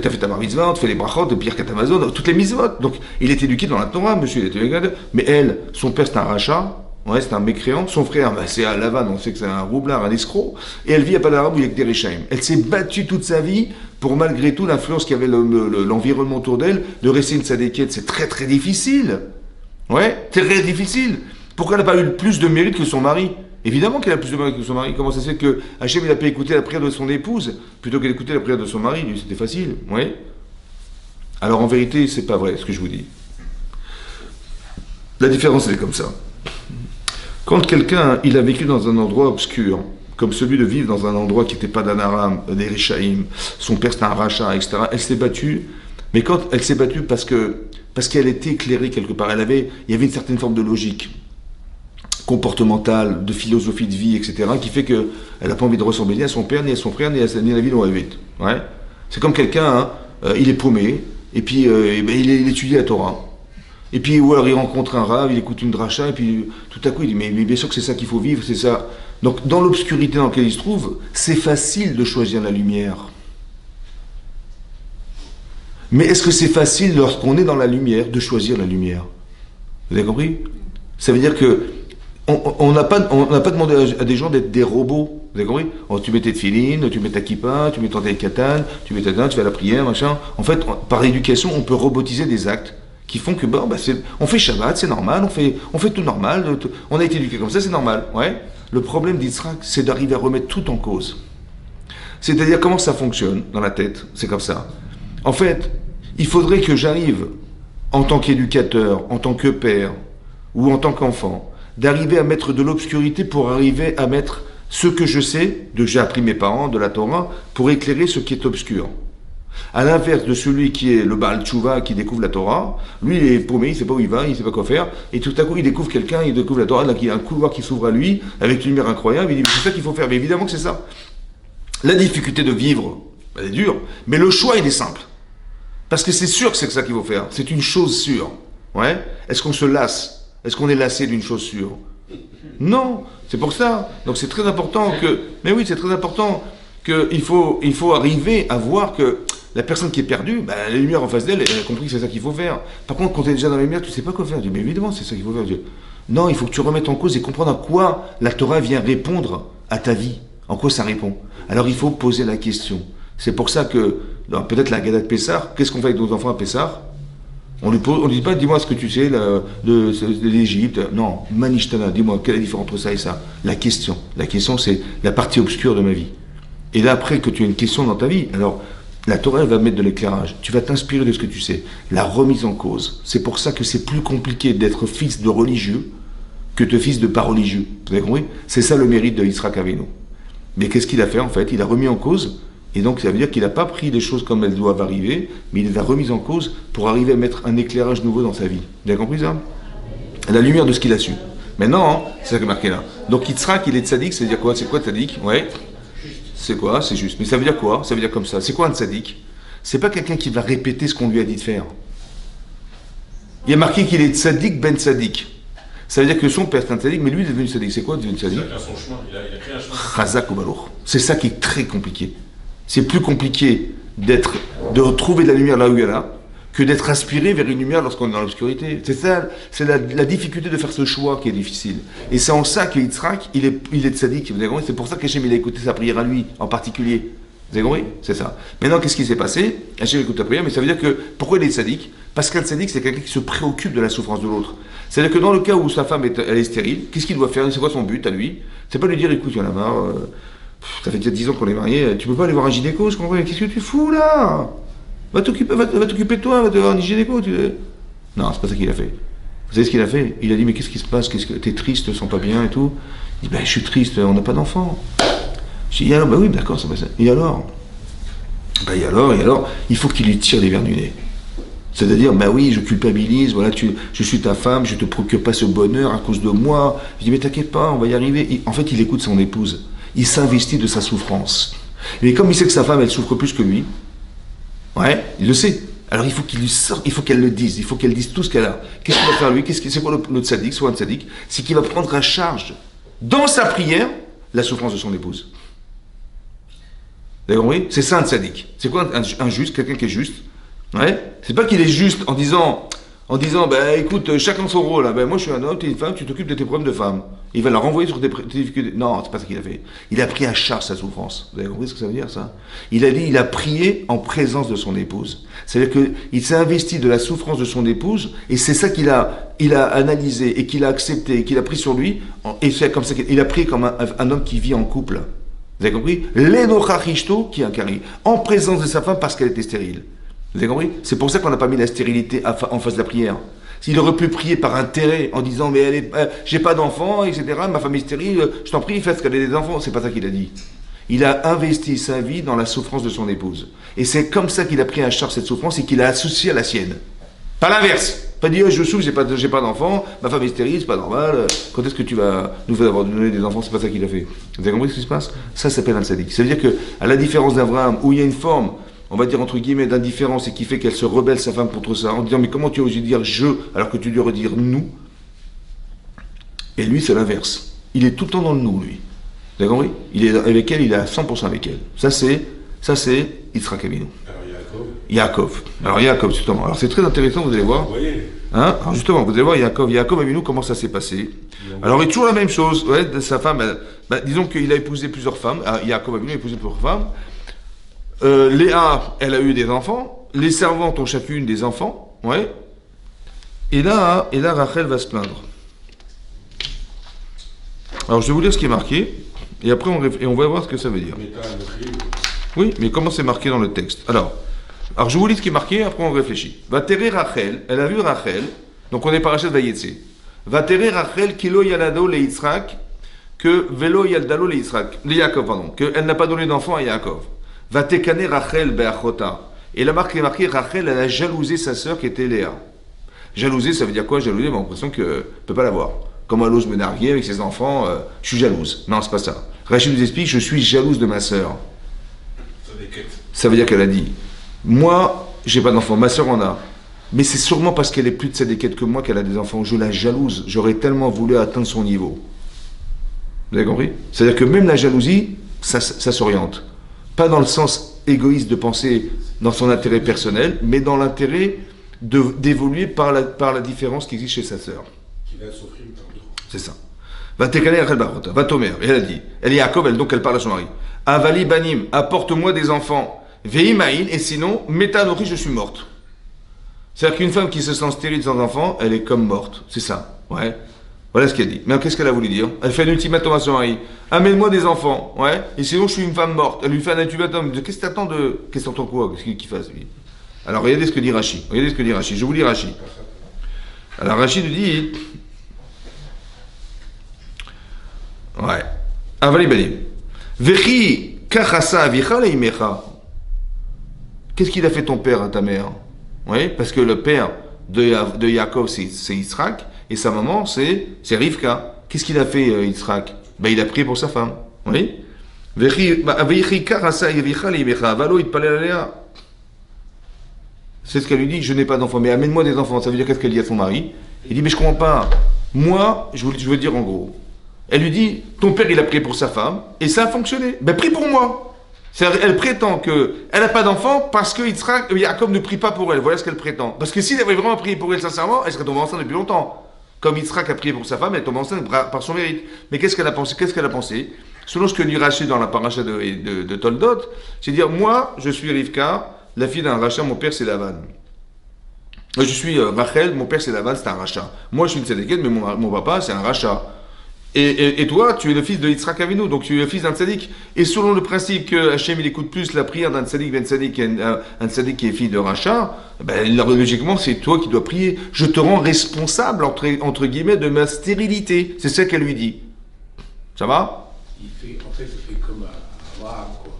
fait ta bar mitzvah, on te fait les brachot, de Birkat Hamazon, toutes les mitzvot. Donc, il est éduqué dans la Torah, monsieur, il était éduqué. Mais elle, son père, c'est un rachat, c'est un mécréant. Son frère, c'est un Lavan, on sait que c'est un roublard, un escroc. Et elle vit à Padarabout, il y a que des Réchaïm. Elle s'est battue toute sa vie pour, malgré tout, l'influence qu'il y avait l'environnement autour d'elle, de rester une tzaddiquette. C'est très, très difficile. Ouais, c'est très difficile. Pourquoi elle n'a pas eu plus de mérite que son mari? Évidemment qu'elle a plus de mérite que son mari. Comment ça se fait que Hachem, il a pas écouté la prière de son épouse plutôt qu'elle écoutait la prière de son mari? Lui, c'était facile. Oui. Alors en vérité, c'est pas vrai ce que je vous dis. La différence, elle est comme ça. Quand quelqu'un, il a vécu dans un endroit obscur, comme celui de vivre dans un endroit qui n'était pas d'un Aram, des Rishaïm, son père c'était un rachat, etc., elle s'est battue, mais quand elle s'est battue parce qu'elle était éclairée quelque part, il y avait une certaine forme de logique comportementale, de philosophie de vie, etc., qui fait qu'elle n'a pas envie de ressembler ni à son père, ni à son frère, ni à la ville où elle vit. Ouais. C'est comme quelqu'un, il est paumé, et puis il étudie la Torah. Et puis, ou alors il rencontre un rave, il écoute une dracha, et puis tout à coup il dit mais bien sûr que c'est ça qu'il faut vivre, c'est ça. Donc dans l'obscurité dans laquelle il se trouve, c'est facile de choisir la lumière. Mais est-ce que c'est facile lorsqu'on est dans la lumière de choisir la lumière? Vous avez compris? Ça veut dire que on n'a pas demandé à des gens d'être des robots. Vous avez compris? Tu mets tes tefilines, tu mets ta kippa, tu mets ton katan, tu mets ta dinde, tu fais la prière, machin. En fait, par éducation, on peut robotiser des actes qui font que on fait Shabbat, c'est normal, on fait tout normal, on a été éduqué comme ça, c'est normal. Ouais. Le problème d'Yitzhak, c'est d'arriver à remettre tout en cause. C'est-à-dire comment ça fonctionne dans la tête, c'est comme ça. En fait, il faudrait que j'arrive, en tant qu'éducateur, en tant que père, ou en tant qu'enfant, d'arriver à mettre de l'obscurité pour arriver à mettre ce que je sais, que j'ai appris mes parents, de la Torah, pour éclairer ce qui est obscur. À l'inverse de celui qui est le Baal Tshuva, qui découvre la Torah, lui il est paumé, il ne sait pas où il va, il ne sait pas quoi faire, et tout à coup il découvre quelqu'un, il découvre la Torah, là, il y a un couloir qui s'ouvre à lui, avec une lumière incroyable, il dit c'est ça qu'il faut faire, mais évidemment que c'est ça. La difficulté de vivre, elle est dure, mais le choix il est simple. Parce que c'est sûr que c'est ça qu'il faut faire, c'est une chose sûre. Ouais. Est-ce qu'on se lasse? Est-ce qu'on est lassé d'une chose sûre? Non, c'est pour ça. Donc c'est très important mais oui, c'est très important qu'il faut arriver à voir que la personne qui est perdue, la lumière en face d'elle, elle a compris que c'est ça qu'il faut faire. Par contre, quand tu es déjà dans la lumière, tu ne sais pas quoi faire. Tu dis, mais évidemment, c'est ça qu'il faut faire. Non, il faut que tu remettes en cause et comprendre à quoi la Torah vient répondre à ta vie. En quoi ça répond. Alors il faut poser la question. C'est pour ça que, peut-être la Haggadah de Pessah, qu'est-ce qu'on fait avec nos enfants à Pessah? On lui dit pas, dis-moi ce que tu sais de l'Égypte. Non, Manishtana, dis-moi, quelle est la différence entre ça et ça? La question, c'est la partie obscure de ma vie. Et là, après que tu as une question dans ta vie, alors la Torah elle va mettre de l'éclairage. Tu vas t'inspirer de ce que tu sais. La remise en cause. C'est pour ça que c'est plus compliqué d'être fils de religieux que de fils de pas religieux. Vous avez compris? C'est ça le mérite de Yitzhak Avinu. Mais qu'est-ce qu'il a fait en fait? Il a remis en cause. Et donc ça veut dire qu'il n'a pas pris les choses comme elles doivent arriver, mais il les a remises en cause pour arriver à mettre un éclairage nouveau dans sa vie. Vous avez compris ça? À la lumière de ce qu'il a su. Maintenant, c'est ça qui est marqué là. Donc Yitzhak, il est tzaddik, ça veut dire quoi? C'est quoi tzaddik? Ouais. C'est quoi? C'est juste. Mais ça veut dire quoi? Ça veut dire comme ça. C'est quoi un tzaddik? C'est pas quelqu'un qui va répéter ce qu'on lui a dit de faire. Il y a marqué qu'il est tzaddik ben tzaddik. Ça veut dire que son père est un tzaddik, mais lui il est devenu tzaddik. C'est quoi devenu tzaddik? Il a son chemin, il a créé un chemin. Chazak ou balour. C'est ça qui est très compliqué. C'est plus compliqué de retrouver de la lumière là où il y a là, que d'être aspiré vers une lumière lorsqu'on est dans l'obscurité. C'est ça, c'est la difficulté de faire ce choix qui est difficile. Et c'est en ça que Yitzhak, il est tzaddik. Vous avez compris? C'est pour ça qu'Hachem, il a écouté sa prière à lui, en particulier. Vous avez compris? C'est ça. Maintenant, qu'est-ce qui s'est passé? Hachem écoute ta prière, mais ça veut dire que, pourquoi il est tzaddik? Parce qu'un tzaddik, c'est quelqu'un qui se préoccupe de la souffrance de l'autre. C'est-à-dire que dans le cas où sa femme elle est stérile, qu'est-ce qu'il doit faire? C'est quoi son but à lui? C'est pas lui dire, écoute, il y en a marre, ça fait déjà 10 ans qu'on est mariés, tu peux pas aller voir un gynéco, je comprends, qu'est-ce que tu fous là? Va t'occuper de toi, va te voir un gynéco. Non, c'est pas ça qu'il a fait. Vous savez ce qu'il a fait? Il a dit, mais qu'est-ce qui se passe? T'es triste, tu te sens pas bien et tout? Il dit, je suis triste, on n'a pas d'enfant. Je dis, alors, oui, d'accord, ça va ça. Et alors? Et alors, il faut qu'il lui tire les verres du nez. C'est-à-dire, oui, je culpabilise, voilà, je suis ta femme, je te procure pas ce bonheur à cause de moi. Je dis, mais t'inquiète pas, on va y arriver. En fait, il écoute son épouse. Il s'investit de sa souffrance. Mais comme il sait que sa femme, elle souffre plus que lui, ouais, il le sait. Alors il faut qu'il lui sorte, il faut qu'elle le dise, il faut qu'elle dise tout ce qu'elle a. Qu'est-ce qu'il va faire lui? C'est quoi le tzaddik, soit un tzaddik? C'est qu'il va prendre à charge, dans sa prière, la souffrance de son épouse. Vous avez compris? C'est ça un tzaddik. C'est quoi un juste, quelqu'un qui est juste? Ouais. C'est pas qu'il est juste en disant, écoute, chacun son rôle. Moi je suis un homme, t'es une femme, tu t'occupes de tes problèmes de femme. Il va la renvoyer sur tes difficultés. Non, c'est pas ça qu'il a fait. Il a pris à charge sa souffrance. Vous avez compris ce que ça veut dire, ça? Il a prié en présence de son épouse. C'est-à-dire qu'il s'est investi de la souffrance de son épouse, et c'est ça qu'il a analysé, et qu'il a accepté, et qu'il a pris sur lui, et c'est comme ça qu'il a pris comme un homme qui vit en couple. Vous avez compris? L'enochachishto qui incarne, en présence de sa femme parce qu'elle était stérile. Vous avez compris? C'est pour ça qu'on n'a pas mis la stérilité en face de la prière. S'il aurait pu prier par intérêt en disant mais j'ai pas d'enfant, etc. Ma femme est stérile, je t'en prie, faites qu'elle ait des enfants. C'est pas ça qu'il a dit. Il a investi sa vie dans la souffrance de son épouse. Et c'est comme ça qu'il a pris en charge cette souffrance et qu'il l'a associée à la sienne. Pas l'inverse. Pas dire je souffre, j'ai pas d'enfant, ma femme est stérile, c'est pas normal. Quand est-ce que tu vas nous faire donner des enfants? C'est pas ça qu'il a fait. Vous avez compris ce qui se passe? Ça s'appelle un tzaddik. Ça veut dire que, à la différence d'Abraham, où il y a une forme, on va dire entre guillemets, d'indifférence et qui fait qu'elle se rebelle sa femme contre ça, en disant mais comment tu as osé dire je alors que tu lui aurais dire nous? Et lui c'est l'inverse. Il est tout le temps dans le nous, lui. Vous avez compris? Il est avec elle, il est à 100% avec elle. Ça c'est Yitzhak Avinu. Yaakov. Alors Yaakov, justement. Alors c'est très intéressant, vous allez voir. Hein? Alors justement, vous allez voir Yaakov Avinu, comment ça s'est passé. Alors il est toujours la même chose. Ouais, de sa femme, disons qu'il a épousé plusieurs femmes. Yaakov Avinu a épousé plusieurs femmes. Léa, elle a eu des enfants. Les servantes ont chacune des enfants. Ouais. Et là, Rachel va se plaindre. Alors je vais vous lire ce qui est marqué. Et après on va voir ce que ça veut dire. Oui, mais comment c'est marqué dans le texte? Alors je vous lis ce qui est marqué, après on réfléchit. Va terrer Rachel, elle a vu Rachel, donc on est parachet de Vayetse. Va terrer Rachel, kilo yalado le Yitzhak, que velo yaldalo le Yitzhak, le Yaakov, pardon, qu'elle n'a pas donné d'enfant à Yaakov. Va tekane Rachel be'achota. Et la marque est marquée, Rachel, elle a jalousé sa sœur qui était Léa. Jalousé, ça veut dire quoi? Jalousé, on a l'impression qu'elle ne peut pas l'avoir. Comme elle ose me narguer avec ses enfants, je suis jalouse. Non, c'est pas ça. Rachel nous explique, je suis jalouse de ma sœur. Ça veut dire qu'elle a dit, moi, j'ai pas d'enfants, ma sœur en a. Mais c'est sûrement parce qu'elle est plus de tzadékette que moi qu'elle a des enfants. Je la jalouse. J'aurais tellement voulu atteindre son niveau. Vous avez compris? C'est-à-dire que même la jalousie, ça s'oriente. Pas dans le sens égoïste de penser dans son intérêt personnel, mais dans l'intérêt d'évoluer par la différence qui existe chez sa sœur. C'est ça. Va tekane Rachel barota, va tomer. Et elle a dit, elle est Yaakov, elle parle à son mari. Avali banim, apporte-moi des enfants. Veimaïn, et sinon, métanori, je suis morte. C'est-à-dire qu'une femme qui se sent stérile sans enfant, elle est comme morte. C'est ça. Ouais. Voilà ce qu'elle dit. Mais qu'est-ce qu'elle a voulu dire? Elle fait un ultimatum à son mari. Amène-moi des enfants. Ouais. Et sinon, je suis une femme morte. Elle lui fait un ultimatum. Qu'est-ce que t'attends de. Qu'est-ce que t'entends quoi? Qu'est-ce qu'il fasse, lui? Alors, regardez ce que dit Rashi. Je vous lis Rashi. Alors, Rashi nous dit. Ouais. Avali banim. Vechi kachasa avicha leimecha. Qu'est-ce qu'il a fait ton père à ta mère? Oui, parce que le père de Yaakov, c'est Yitzhak, et sa maman, c'est Rivka. Qu'est-ce qu'il a fait, Yitzhak? Il a prié pour sa femme. Oui. C'est ce qu'elle lui dit, je n'ai pas d'enfants, mais amène-moi des enfants. Ça veut dire qu'est-ce qu'elle dit à son mari? Il dit, mais je comprends pas. Moi, je veux dire en gros. Elle lui dit, ton père, il a prié pour sa femme, et ça a fonctionné. Prie pour moi. Elle prétend qu'elle n'a pas d'enfant parce que Yaakov ne prie pas pour elle. Voilà ce qu'elle prétend. Parce que s'il avait vraiment prié pour elle sincèrement, elle serait tombée enceinte depuis longtemps. Comme Yitzhak a prié pour sa femme, elle tombe enceinte par son mérite. Mais qu'est-ce qu'elle a pensé? Selon ce que dit Rashi dans la paracha de Toldot, c'est dire, moi, je suis Rivka, la fille d'un rachat, mon père c'est Lavan. Je suis Rachel, mon père c'est Lavan, c'est un rachat. Moi je suis une tzadékette, mais mon papa c'est un rachat. Et toi, tu es le fils de Yitzhak Avinu, donc tu es le fils d'un tzaddik. Et selon le principe que Hachem il écoute plus la prière d'un tzaddik qu'un tzaddik qui est fils de rachat, logiquement c'est toi qui dois prier. Je te rends responsable entre guillemets de ma stérilité. C'est ça qu'elle lui dit. Ça va? En fait, il fait comme Abraham, quoi.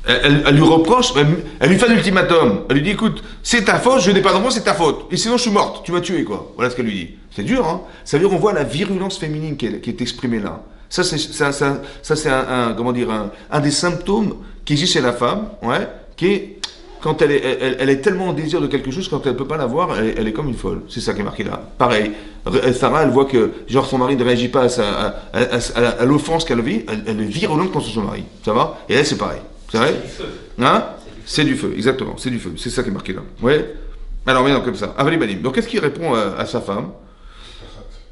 Elle lui reproche, elle lui fait un ultimatum. Elle lui dit, écoute, c'est ta faute, je n'ai pas d'enfant, c'est ta faute. Et sinon, je suis morte, tu m'as tué, quoi. Voilà ce qu'elle lui dit. C'est dur, hein. Ça veut dire, on voit la virulence féminine qui est exprimée là. Ça, c'est un des symptômes qui existe chez la femme, ouais, qui est, quand elle est tellement en désir de quelque chose, quand elle ne peut pas l'avoir, elle est comme une folle. C'est ça qui est marqué là. Pareil, Sarah, elle voit que genre son mari ne réagit pas à l'offense qu'elle vit, elle est virulente contre son mari. Ça va? Et elle, c'est pareil. C'est vrai? Hein? C'est du feu, exactement. C'est du feu. C'est ça qui est marqué là. Ouais. Alors, maintenant, comme ça. Avali banim. Donc, qu'est-ce qu'il répond à sa femme?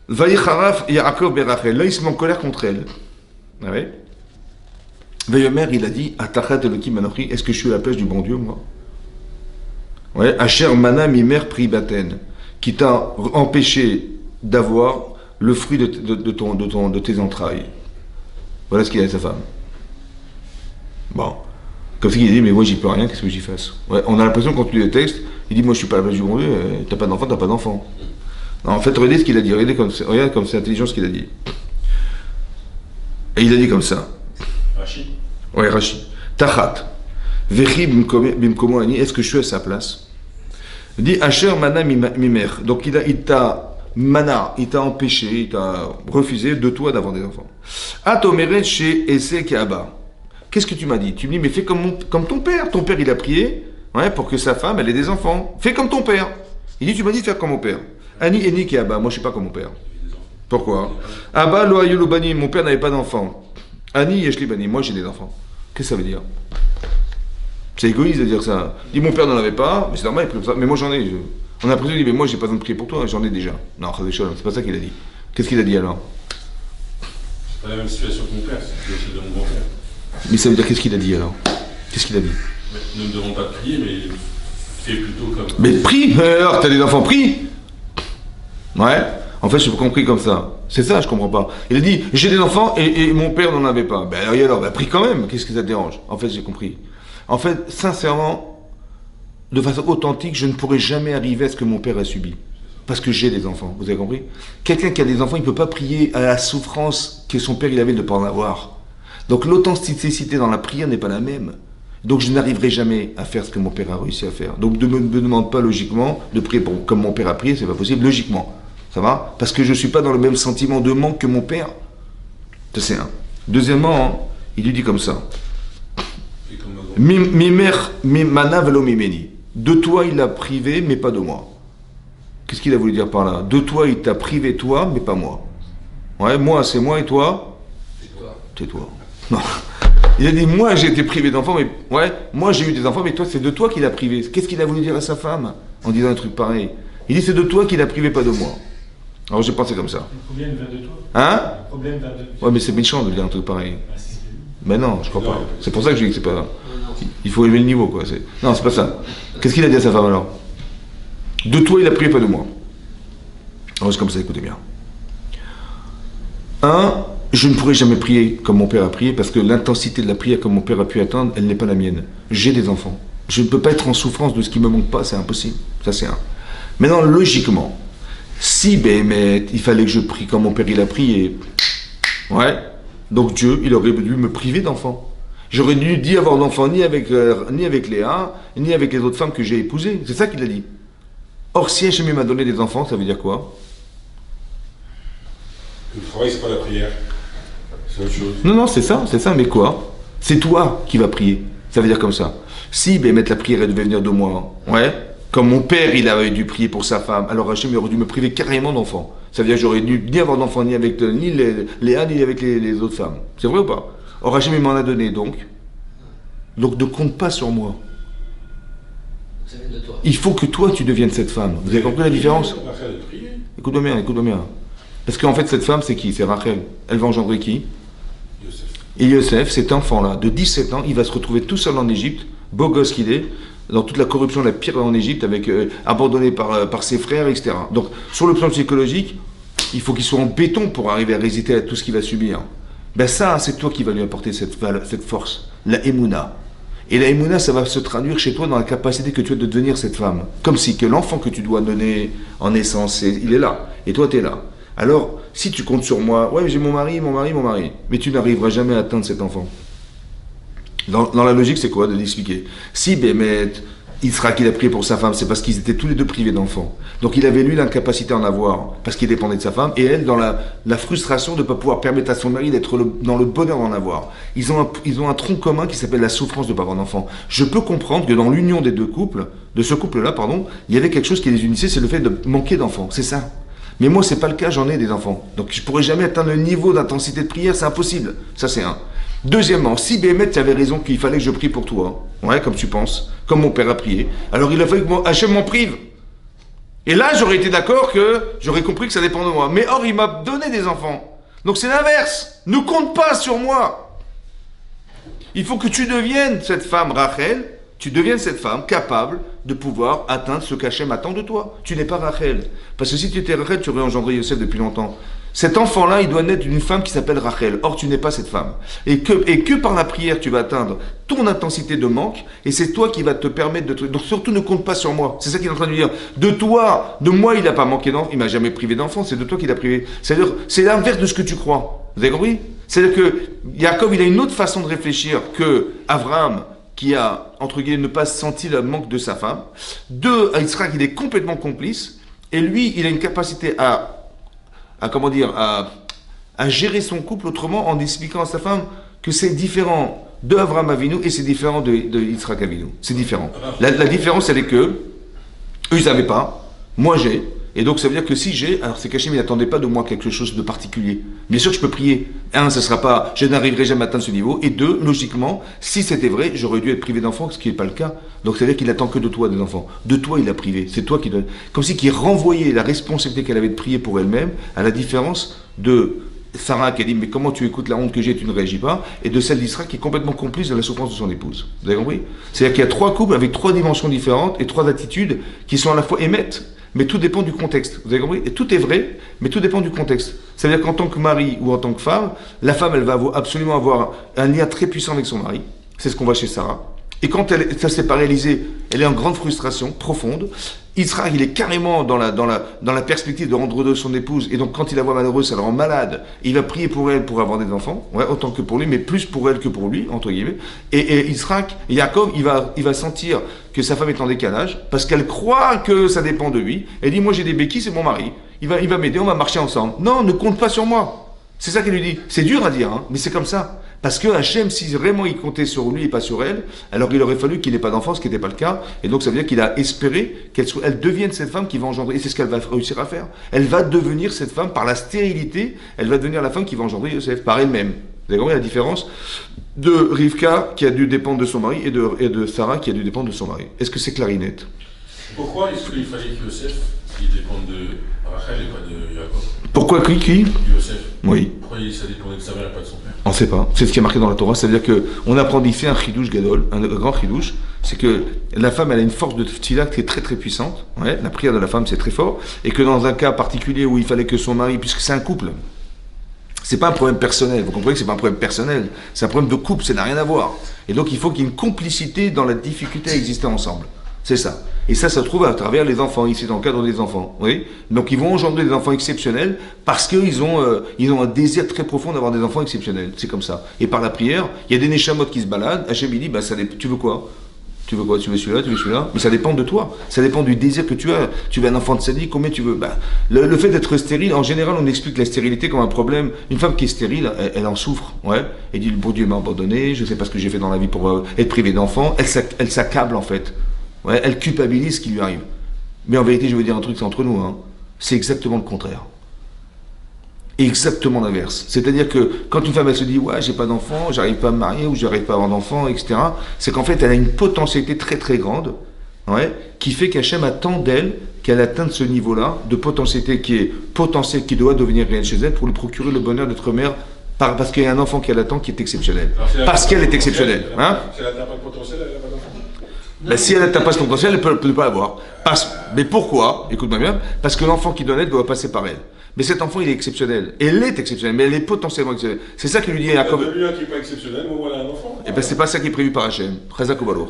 Vaïcharaf Yaakov berachel. Là, il se met en colère contre elle. Ah ouais? Vayomer, il a dit, Atachat Elokim Anochi, est-ce que je suis à la place du bon Dieu, moi? Ouais. Asher Mana Mimer Pribaten, qui t'a empêché d'avoir le fruit de tes entrailles. Voilà ce qu'il a dit à sa femme. Bon. Comme ça, il dit, mais moi, j'y peux rien, qu'est-ce que j'y fasse? Ouais. On a l'impression, quand tu lis le texte, il dit, moi, je suis pas à la place du bon Dieu, t'as pas d'enfant, t'as pas d'enfant. En fait, regardez ce qu'il a dit. Regarde comme c'est intelligent ce qu'il a dit. Et il a dit comme ça. Rachid. Ouais, Rachid. Tachat. Vechi bimkomo ani. Est-ce que je suis à sa place? Il dit Asher mana mimer. Donc il t'a empêché, il t'a refusé de toi d'avoir des enfants. Atomeret chez Ese Kaaba. Qu'est-ce que tu m'as dit? Tu me dis, mais fais comme ton père. Ton père, il a prié pour que sa femme, elle ait des enfants. Fais comme ton père. Il dit, tu m'as dit de faire comme mon père. Ani Eni Kaaba. Moi, je ne suis pas comme mon père. Pourquoi? Abba lo ayulubani. Mon père n'avait pas d'enfants. Ani yeshlibani. Moi, j'ai des enfants. Qu'est-ce que ça veut dire? C'est égoïste de dire ça. Il dit, mon père n'en avait pas, mais c'est normal, il prie comme ça. Mais moi, j'en ai. On a l'impression qu'il dit, mais moi, j'ai pas besoin de prier pour toi, j'en ai déjà. Non, c'est pas ça qu'il a dit. Qu'est-ce qu'il a dit alors? C'est pas la même situation que mon père, c'est celle de mon grand-père. Mais ça veut dire qu'est-ce qu'il a dit alors? Qu'est-ce qu'il a dit? Nous ne devons pas prier, mais fais plutôt comme. Mais prie! Alors, t'as des enfants, prie! Ouais. En fait, je suis compris comme ça. C'est ça, je comprends pas. Il a dit, j'ai des enfants et mon père n'en avait pas. Ben alors, prie quand même. Qu'est-ce que ça te dérange? En fait, j'ai compris. En fait, sincèrement, de façon authentique, je ne pourrais jamais arriver à ce que mon père a subi. Parce que j'ai des enfants, vous avez compris? Quelqu'un qui a des enfants, il ne peut pas prier à la souffrance que son père il avait de ne pas en avoir. Donc l'authenticité dans la prière n'est pas la même. Donc je n'arriverai jamais à faire ce que mon père a réussi à faire. Donc ne me demande pas logiquement de prier comme mon père a prié, c'est pas possible, logiquement. Ça va? Parce que je ne suis pas dans le même sentiment de manque que mon père. Ça c'est un. Deuxièmement, il lui dit comme ça. Mana velo mimeni. De toi il l'a privé, mais pas de moi. Qu'est-ce qu'il a voulu dire par là? De toi il t'a privé toi, mais pas moi. Ouais, moi c'est moi et toi? C'est toi. Non. Il a dit moi j'ai été privé d'enfants, mais ouais, moi j'ai eu des enfants, mais toi c'est de toi qu'il a privé. Qu'est-ce qu'il a voulu dire à sa femme en disant un truc pareil? Il dit c'est de toi qu'il a privé, pas de moi. Alors j'ai pensé comme ça. Le problème vient de toi. Hein? Le problème vient de toi. Ouais, mais c'est méchant de dire un truc pareil. Ah, si. Mais non, je crois pas. C'est pour ça que je dis que c'est pas. Il faut élever le niveau, quoi. Non, c'est pas ça. Qu'est-ce qu'il a dit à sa femme alors? De toi, il a prié, pas de moi. Alors c'est comme ça, écoutez bien. Je ne pourrai jamais prier comme mon père a prié parce que l'intensité de la prière comme mon père a pu atteindre, elle n'est pas la mienne. J'ai des enfants. Je ne peux pas être en souffrance de ce qui me manque pas, c'est impossible. Ça, c'est un. Maintenant, logiquement, si il fallait que je prie comme mon père il a prié, ouais, donc Dieu, il aurait dû me priver d'enfants. J'aurais dû ni avoir d'enfants ni avec Léa, ni avec les autres femmes que j'ai épousées. C'est ça qu'il a dit. Or, si Hachem m'a donné des enfants, ça veut dire quoi? Le travail, c'est pas la prière. C'est autre chose. Non, c'est ça, mais quoi? C'est toi qui vas prier. Ça veut dire comme ça. Si la prière elle devait venir de moi, ouais, comme mon père il avait dû prier pour sa femme, alors Hachem aurait dû me priver carrément d'enfants. Ça veut dire que j'aurais dû ni avoir d'enfants ni avec ni Léa ni avec les autres femmes. C'est vrai ou pas? Or Hachem m'en a donné donc ne compte pas sur moi. Ça vient de toi. Il faut que toi tu deviennes cette femme. Vous avez compris la différence? Écoute-moi bien. Parce qu'en fait cette femme c'est qui? C'est Rachel. Elle va engendrer qui? Yosef. Et Yosef, cet enfant-là, de 17 ans, il va se retrouver tout seul en Égypte, beau gosse qu'il est, dans toute la corruption la pire en Égypte, avec abandonné par ses frères, etc. Donc, sur le plan psychologique, il faut qu'il soit en béton pour arriver à résister à tout ce qu'il va subir. Ben ça, c'est toi qui vas lui apporter cette force, la Emouna. Et la Emouna, ça va se traduire chez toi dans la capacité que tu as de devenir cette femme. Comme si que l'enfant que tu dois donner en naissance, il est là, et toi tu es là. Alors, si tu comptes sur moi, ouais, j'ai mon mari, mais tu n'arriveras jamais à atteindre cet enfant. Dans la logique, c'est quoi de l'expliquer? Si Bémet, Yitzhak, il a prié pour sa femme, c'est parce qu'ils étaient tous les deux privés d'enfants. Donc il avait lui l'incapacité à en avoir, parce qu'il dépendait de sa femme, et elle, dans la frustration de ne pas pouvoir permettre à son mari d'être dans le bonheur d'en avoir. Ils ont un tronc commun qui s'appelle la souffrance de ne pas avoir d'enfant. Je peux comprendre que dans l'union des deux couples, de ce couple-là, il y avait quelque chose qui les unissait, c'est le fait de manquer d'enfants. C'est ça. Mais moi, c'est pas le cas, j'en ai des enfants. Donc je pourrais jamais atteindre le niveau d'intensité de prière, c'est impossible. Ça, c'est un. Deuxièmement, si Bémet, tu avais raison qu'il fallait que je prie pour toi, ouais, comme tu penses, comme mon père a prié, alors il a fallu que Hachem m'en prive. Et là, j'aurais été d'accord j'aurais compris que ça dépend de moi. Mais or, il m'a donné des enfants. Donc c'est l'inverse. Ne compte pas sur moi. Il faut que tu deviennes cette femme, Rachel, tu deviens cette femme capable de pouvoir atteindre ce qu'Hachem attend de toi. Tu n'es pas Rachel. Parce que si tu étais Rachel, tu aurais engendré Yosef depuis longtemps. Cet enfant-là, il doit naître d'une femme qui s'appelle Rachel. Or, tu n'es pas cette femme. Et que par la prière, tu vas atteindre ton intensité de manque, et c'est toi qui va te permettre de... Donc surtout, ne compte pas sur moi. C'est ça qu'il est en train de dire. De moi, il n'a pas manqué d'enfant, il m'a jamais privé d'enfant, c'est de toi qu'il a privé. C'est-à-dire, c'est l'inverse de ce que tu crois. Vous avez compris? C'est-à-dire que Yaakov, il a une autre façon de réfléchir que Abraham, qui a, entre guillemets, ne pas senti le manque de sa femme. Yitzhak, il est complètement complice, et lui, il a une capacité à gérer son couple autrement en expliquant à sa femme que c'est différent de Avraham Avinu et c'est différent de Yitzhak Avinu. C'est différent. La différence, elle est que eux, ils n'avaient pas, moi j'ai, et donc ça veut dire que si j'ai, alors c'est qu'Hachem, il n'attendait pas de moi quelque chose de particulier. Bien sûr que je peux prier. Un, ça sera pas, je n'arriverai jamais à atteindre ce niveau. Et deux, logiquement, si c'était vrai, j'aurais dû être privé d'enfants, ce qui n'est pas le cas. Donc ça veut dire qu'il attend que de toi des enfants. De toi, il a privé. C'est toi qui donne. Comme si qu'il renvoyait la responsabilité qu'elle avait de prier pour elle-même, à la différence de Sarah qui a dit mais comment tu écoutes la honte que j'ai et tu ne réagis pas, et de celle d'Israël qui est complètement complice de la souffrance de son épouse. Vous avez compris? C'est-à-dire qu'il y a trois couples avec trois dimensions différentes et trois attitudes qui sont à la fois émettent, mais tout dépend du contexte. Vous avez compris? Et tout est vrai, mais tout dépend du contexte. C'est-à-dire qu'en tant que mari ou en tant que femme, la femme, elle va absolument avoir un lien très puissant avec son mari. C'est ce qu'on voit chez Sarah. Et quand ça s'est pas réalisé, elle est en grande frustration profonde. Israël, il est carrément dans la perspective de rendre de son épouse. Et donc, quand il la voit malheureuse, ça le rend malade. Il va prier pour elle pour avoir des enfants, ouais, autant que pour lui, mais plus pour elle que pour lui, entre guillemets. Et Israël, Yaakov, il va sentir que sa femme est en décalage parce qu'elle croit que ça dépend de lui. Elle dit, moi j'ai des béquilles, c'est mon mari. Il va m'aider, on va marcher ensemble. Non, ne compte pas sur moi. C'est ça qu'il lui dit. C'est dur à dire, hein, mais c'est comme ça. Parce que Hachem, si vraiment il comptait sur lui et pas sur elle, alors il aurait fallu qu'il n'ait pas d'enfant, ce qui n'était pas le cas. Et donc ça veut dire qu'il a espéré qu'elle devienne cette femme qui va engendrer. Et c'est ce qu'elle va réussir à faire. Elle va devenir cette femme par la stérilité. Elle va devenir la femme qui va engendrer Yosef par elle-même. Vous avez compris la différence de Rivka qui a dû dépendre de son mari et de Sarah qui a dû dépendre de son mari. Est-ce que c'est clarinette? Pourquoi est-ce qu'il fallait que Yosef il dépende de Rachel et pas de Yaakov? Pourquoi qui Yosef. Oui. Pourquoi ça dépendait de sa mère et pas de son père? On ne sait pas. C'est ce qui est marqué dans la Torah. C'est-à-dire qu'on apprend ici un chidouche gadol, un grand chidouche. C'est que la femme, elle a une force de tefila qui est très très puissante. Ouais, la prière de la femme, c'est très fort. Et que dans un cas particulier où il fallait que son mari, puisque c'est un couple, c'est pas un problème personnel. Vous comprenez que c'est pas un problème personnel. C'est un problème de couple. Ça n'a rien à voir. Et donc il faut qu'il y ait une complicité dans la difficulté à exister ensemble. C'est ça. Et ça se trouve à travers les enfants, ici dans le cadre des enfants. Oui. Donc ils vont engendrer des enfants exceptionnels parce qu'ils ont un désir très profond d'avoir des enfants exceptionnels. C'est comme ça. Et par la prière, il y a des neshamot qui se baladent. Hachem il dit, tu veux quoi? Tu veux quoi? Tu veux celui-là? Tu veux celui-là? Mais ça dépend de toi. Ça dépend du désir que tu as. Tu veux un enfant de sadique, combien tu veux? Le fait d'être stérile, en général, on explique la stérilité comme un problème. Une femme qui est stérile, elle en souffre. Ouais. Elle dit, le bon Dieu m'a abandonné, je ne sais pas ce que j'ai fait dans la vie pour être privée d'enfants. Elle s'accable en fait. Ouais, elle culpabilise ce qui lui arrive. Mais en vérité, je veux dire un truc, c'est entre nous. Hein. C'est exactement le contraire. Exactement l'inverse. C'est-à-dire que quand une femme, elle se dit « Ouais, j'ai pas d'enfant, j'arrive pas à me marier, ou j'arrive pas à avoir d'enfant, etc. » C'est qu'en fait, elle a une potentialité très très grande, ouais, qui fait qu'Hachem attend d'elle qu'elle atteigne ce niveau-là de potentialité qui doit devenir réelle chez elle pour lui procurer le bonheur d'être mère parce qu'il y a un enfant qu'elle attend qui est exceptionnel. Parce qu'elle est exceptionnelle. Hein? Si elle n'a pas de potentiel, elle n'a pas d'enfant. Si elle n'atteint pas ce potentiel, elle ne peut pas l'avoir. Mais pourquoi? Écoute-moi bien. Parce que l'enfant qui doit naître doit passer par elle. Mais cet enfant, il est exceptionnel. Elle est exceptionnelle, mais elle est potentiellement exceptionnelle. C'est ça qu'il lui dit à Yaakov. Il y a un qui n'est pas exceptionnel, mais voilà un enfant. Et bien, c'est pas ça qui est prévu par Hachem.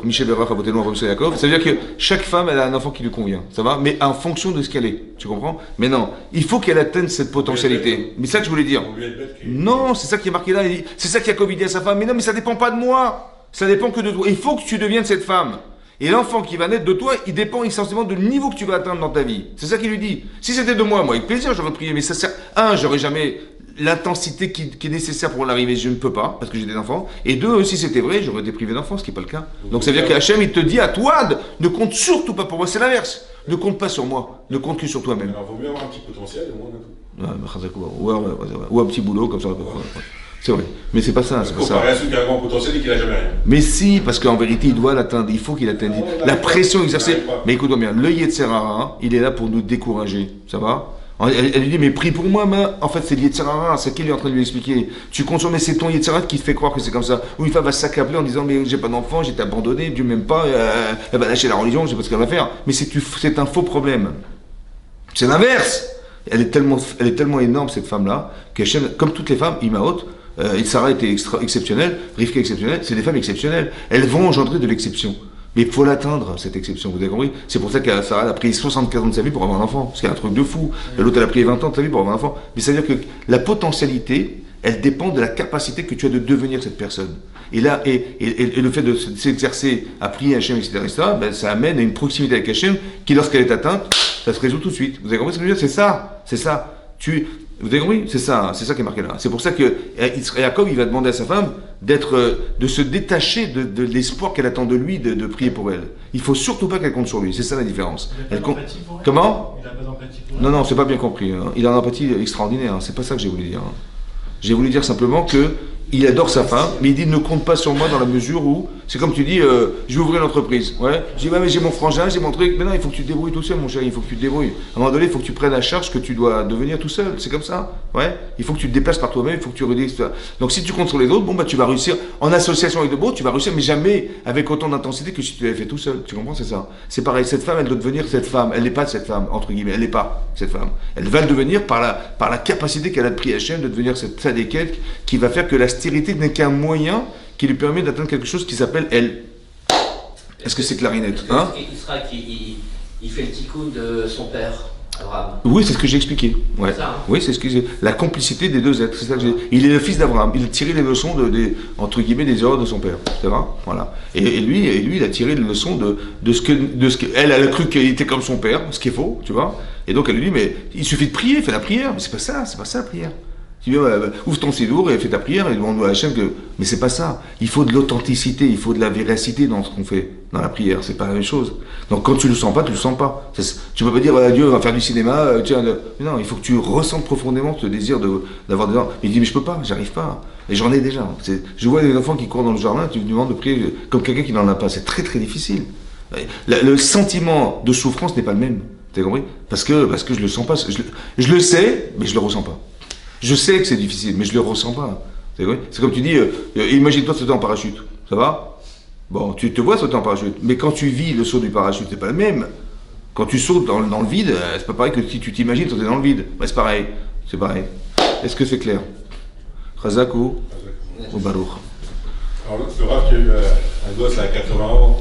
Michel Berach a voté noir comme Yaakov. Ça veut dire que chaque femme, elle a un enfant qui lui convient. Ça va? Mais en fonction de ce qu'elle est. Tu comprends? Mais non. Il faut qu'elle atteigne cette potentialité. Mais c'est ça que je voulais dire. Non, c'est ça qui est marqué là. C'est ça qu'Yaakov dit à sa femme. Mais non, mais ça dépend pas de moi. Ça dépend que de toi. Il faut que tu deviennes cette femme. Et l'enfant qui va naître de toi, il dépend essentiellement du niveau que tu vas atteindre dans ta vie. C'est ça qu'il lui dit. Si c'était de moi, avec plaisir, j'aurais prié. Mais ça sert. J'aurais jamais l'intensité qui est nécessaire pour l'arriver. Je ne peux pas, parce que j'ai des enfants. Et deux, si c'était vrai, j'aurais été privé d'enfants, ce qui n'est pas le cas. Donc ça veut dire qu'Hachem, il te dit à toi, ne compte surtout pas pour moi. C'est l'inverse. Ne compte pas sur moi. Ne compte que sur toi-même. Alors, il vaut mieux avoir un petit potentiel et moins d'un coup. Ou un petit boulot, comme ça. C'est vrai, mais c'est pas ça. C'est pas ça. Comparé à celui qui a un grand potentiel et qui n'a jamais rien. Mais si, parce qu'en vérité, il doit l'atteindre. Il faut qu'il atteigne. La pression exercée. Mais écoute-moi bien, le Yetzer Hara, il est là pour nous décourager. Ça va? Elle lui dit, mais prie pour moi, mais en fait, c'est le Yetzer Hara, c'est qui lui est en train de lui expliquer. Tu consommes, mais c'est ton Yetzer Hara qui te fait croire que c'est comme ça. Ou une femme va s'accabler en disant, mais j'ai pas d'enfant, j'ai été abandonné, Dieu m'aime pas, elle va lâcher la religion, je sais pas ce qu'elle va faire. Mais c'est un faux problème. C'est l'inverse. Elle est tellement énorme, cette femme-là, qu'Hachem, comme toutes les femmes, Imaot, Sarah était exceptionnelle, Rivka exceptionnelle, c'est des femmes exceptionnelles. Elles vont engendrer de l'exception. Mais il faut l'atteindre, cette exception, vous avez compris? C'est pour ça que Sarah a pris 75 ans de sa vie pour avoir un enfant, parce qu'il y a un truc de fou. L'autre, elle a pris 20 ans de sa vie pour avoir un enfant. Mais ça veut dire que la potentialité, elle dépend de la capacité que tu as de devenir cette personne. Et là, et le fait de s'exercer à prier Hachem, etc., ben, ça amène à une proximité avec Hachem qui, lorsqu'elle est atteinte, ça se résout tout de suite. Vous avez compris ce que je veux dire? C'est ça. Vous avez compris? C'est ça qui est marqué là. C'est pour ça que Jacob, il va demander à sa femme de se détacher de l'espoir qu'elle attend de lui, de prier pour elle. Il faut surtout pas qu'elle compte sur lui. C'est ça la différence. Il n'a pas d'empathie pour elle. Comment? Il n'a pas d'empathie pour elle. Non, c'est pas bien compris. Hein. Il a une empathie extraordinaire. Hein. C'est pas ça que j'ai voulu dire. Hein. J'ai voulu dire simplement que il adore sa femme, mais il dit ne compte pas sur moi dans la mesure où, c'est comme tu dis, je vais ouvrir une entreprise. Ouais. Je dis, ouais, mais j'ai mon frangin, j'ai mon truc. Mais non, il faut que tu te débrouilles tout seul, mon chéri, il faut que tu te débrouilles. À un moment donné, il faut que tu prennes à charge que tu dois devenir tout seul. C'est comme ça. Ouais. Il faut que tu te déplaces par toi-même, il faut que tu rédiges. Donc si tu comptes sur les autres, bon, bah, tu vas réussir en association avec d'autres, tu vas réussir, mais jamais avec autant d'intensité que si tu l'avais fait tout seul. Tu comprends? C'est ça. C'est pareil. Cette femme, elle doit devenir cette femme. Elle n'est pas cette femme, entre guillemets. Elle n'est pas cette femme. Elle va le devenir par la capacité qu'elle a de prier Hachem, de devenir cette tzadékette qui va faire que la stérilité n'est qu'un moyen qui lui permet d'atteindre quelque chose qui s'appelle elle. Est-ce que c'est clarinette? Hein? Israël, il fait le tikkun de son père, Abraham. Oui, c'est ce que j'ai expliqué. Ouais. Ça, hein? Oui, c'est ce que j'ai. La complicité des deux êtres. C'est ça que j'ai. Il est le fils d'Abraham. Il a tiré les leçons entre guillemets des erreurs de son père. C'est vrai. Voilà. Et lui, il a tiré les leçons de ce que elle a cru qu'il était comme son père, ce qui est faux, tu vois. Et donc elle lui dit, mais il suffit de prier, fais la prière. Mais c'est pas ça la prière. Tu dis, ouvre ton sidour et fais ta prière et demande à Hachem que. Mais c'est pas ça. Il faut de l'authenticité, il faut de la véracité dans ce qu'on fait, dans la prière. C'est pas la même chose. Donc quand tu le sens pas, tu le sens pas. Tu peux pas dire, Dieu va faire du cinéma, non, il faut que tu ressentes profondément ce désir d'avoir des enfants. Mais il dit, mais je peux pas, j'arrive pas. Et j'en ai déjà. Je vois des enfants qui courent dans le jardin, tu me demandes de prier comme quelqu'un qui n'en a pas. C'est très très difficile. Le sentiment de souffrance n'est pas le même. T'as compris? Parce que je le sens pas. Je le sais, mais je le ressens pas. Je sais que c'est difficile, mais je le ressens pas. C'est comme tu dis, imagine-toi sauter en parachute. Ça va? Bon, tu te vois sauter en parachute. Mais quand tu vis le saut du parachute, c'est pas le même. Quand tu sautes dans le vide, c'est pas pareil que si tu t'imagines sauter dans le vide. C'est pareil. C'est pareil. Est-ce que c'est clair? Razak ou Baruch? Alors, le Rav qui a eu un gosse à 80 ans.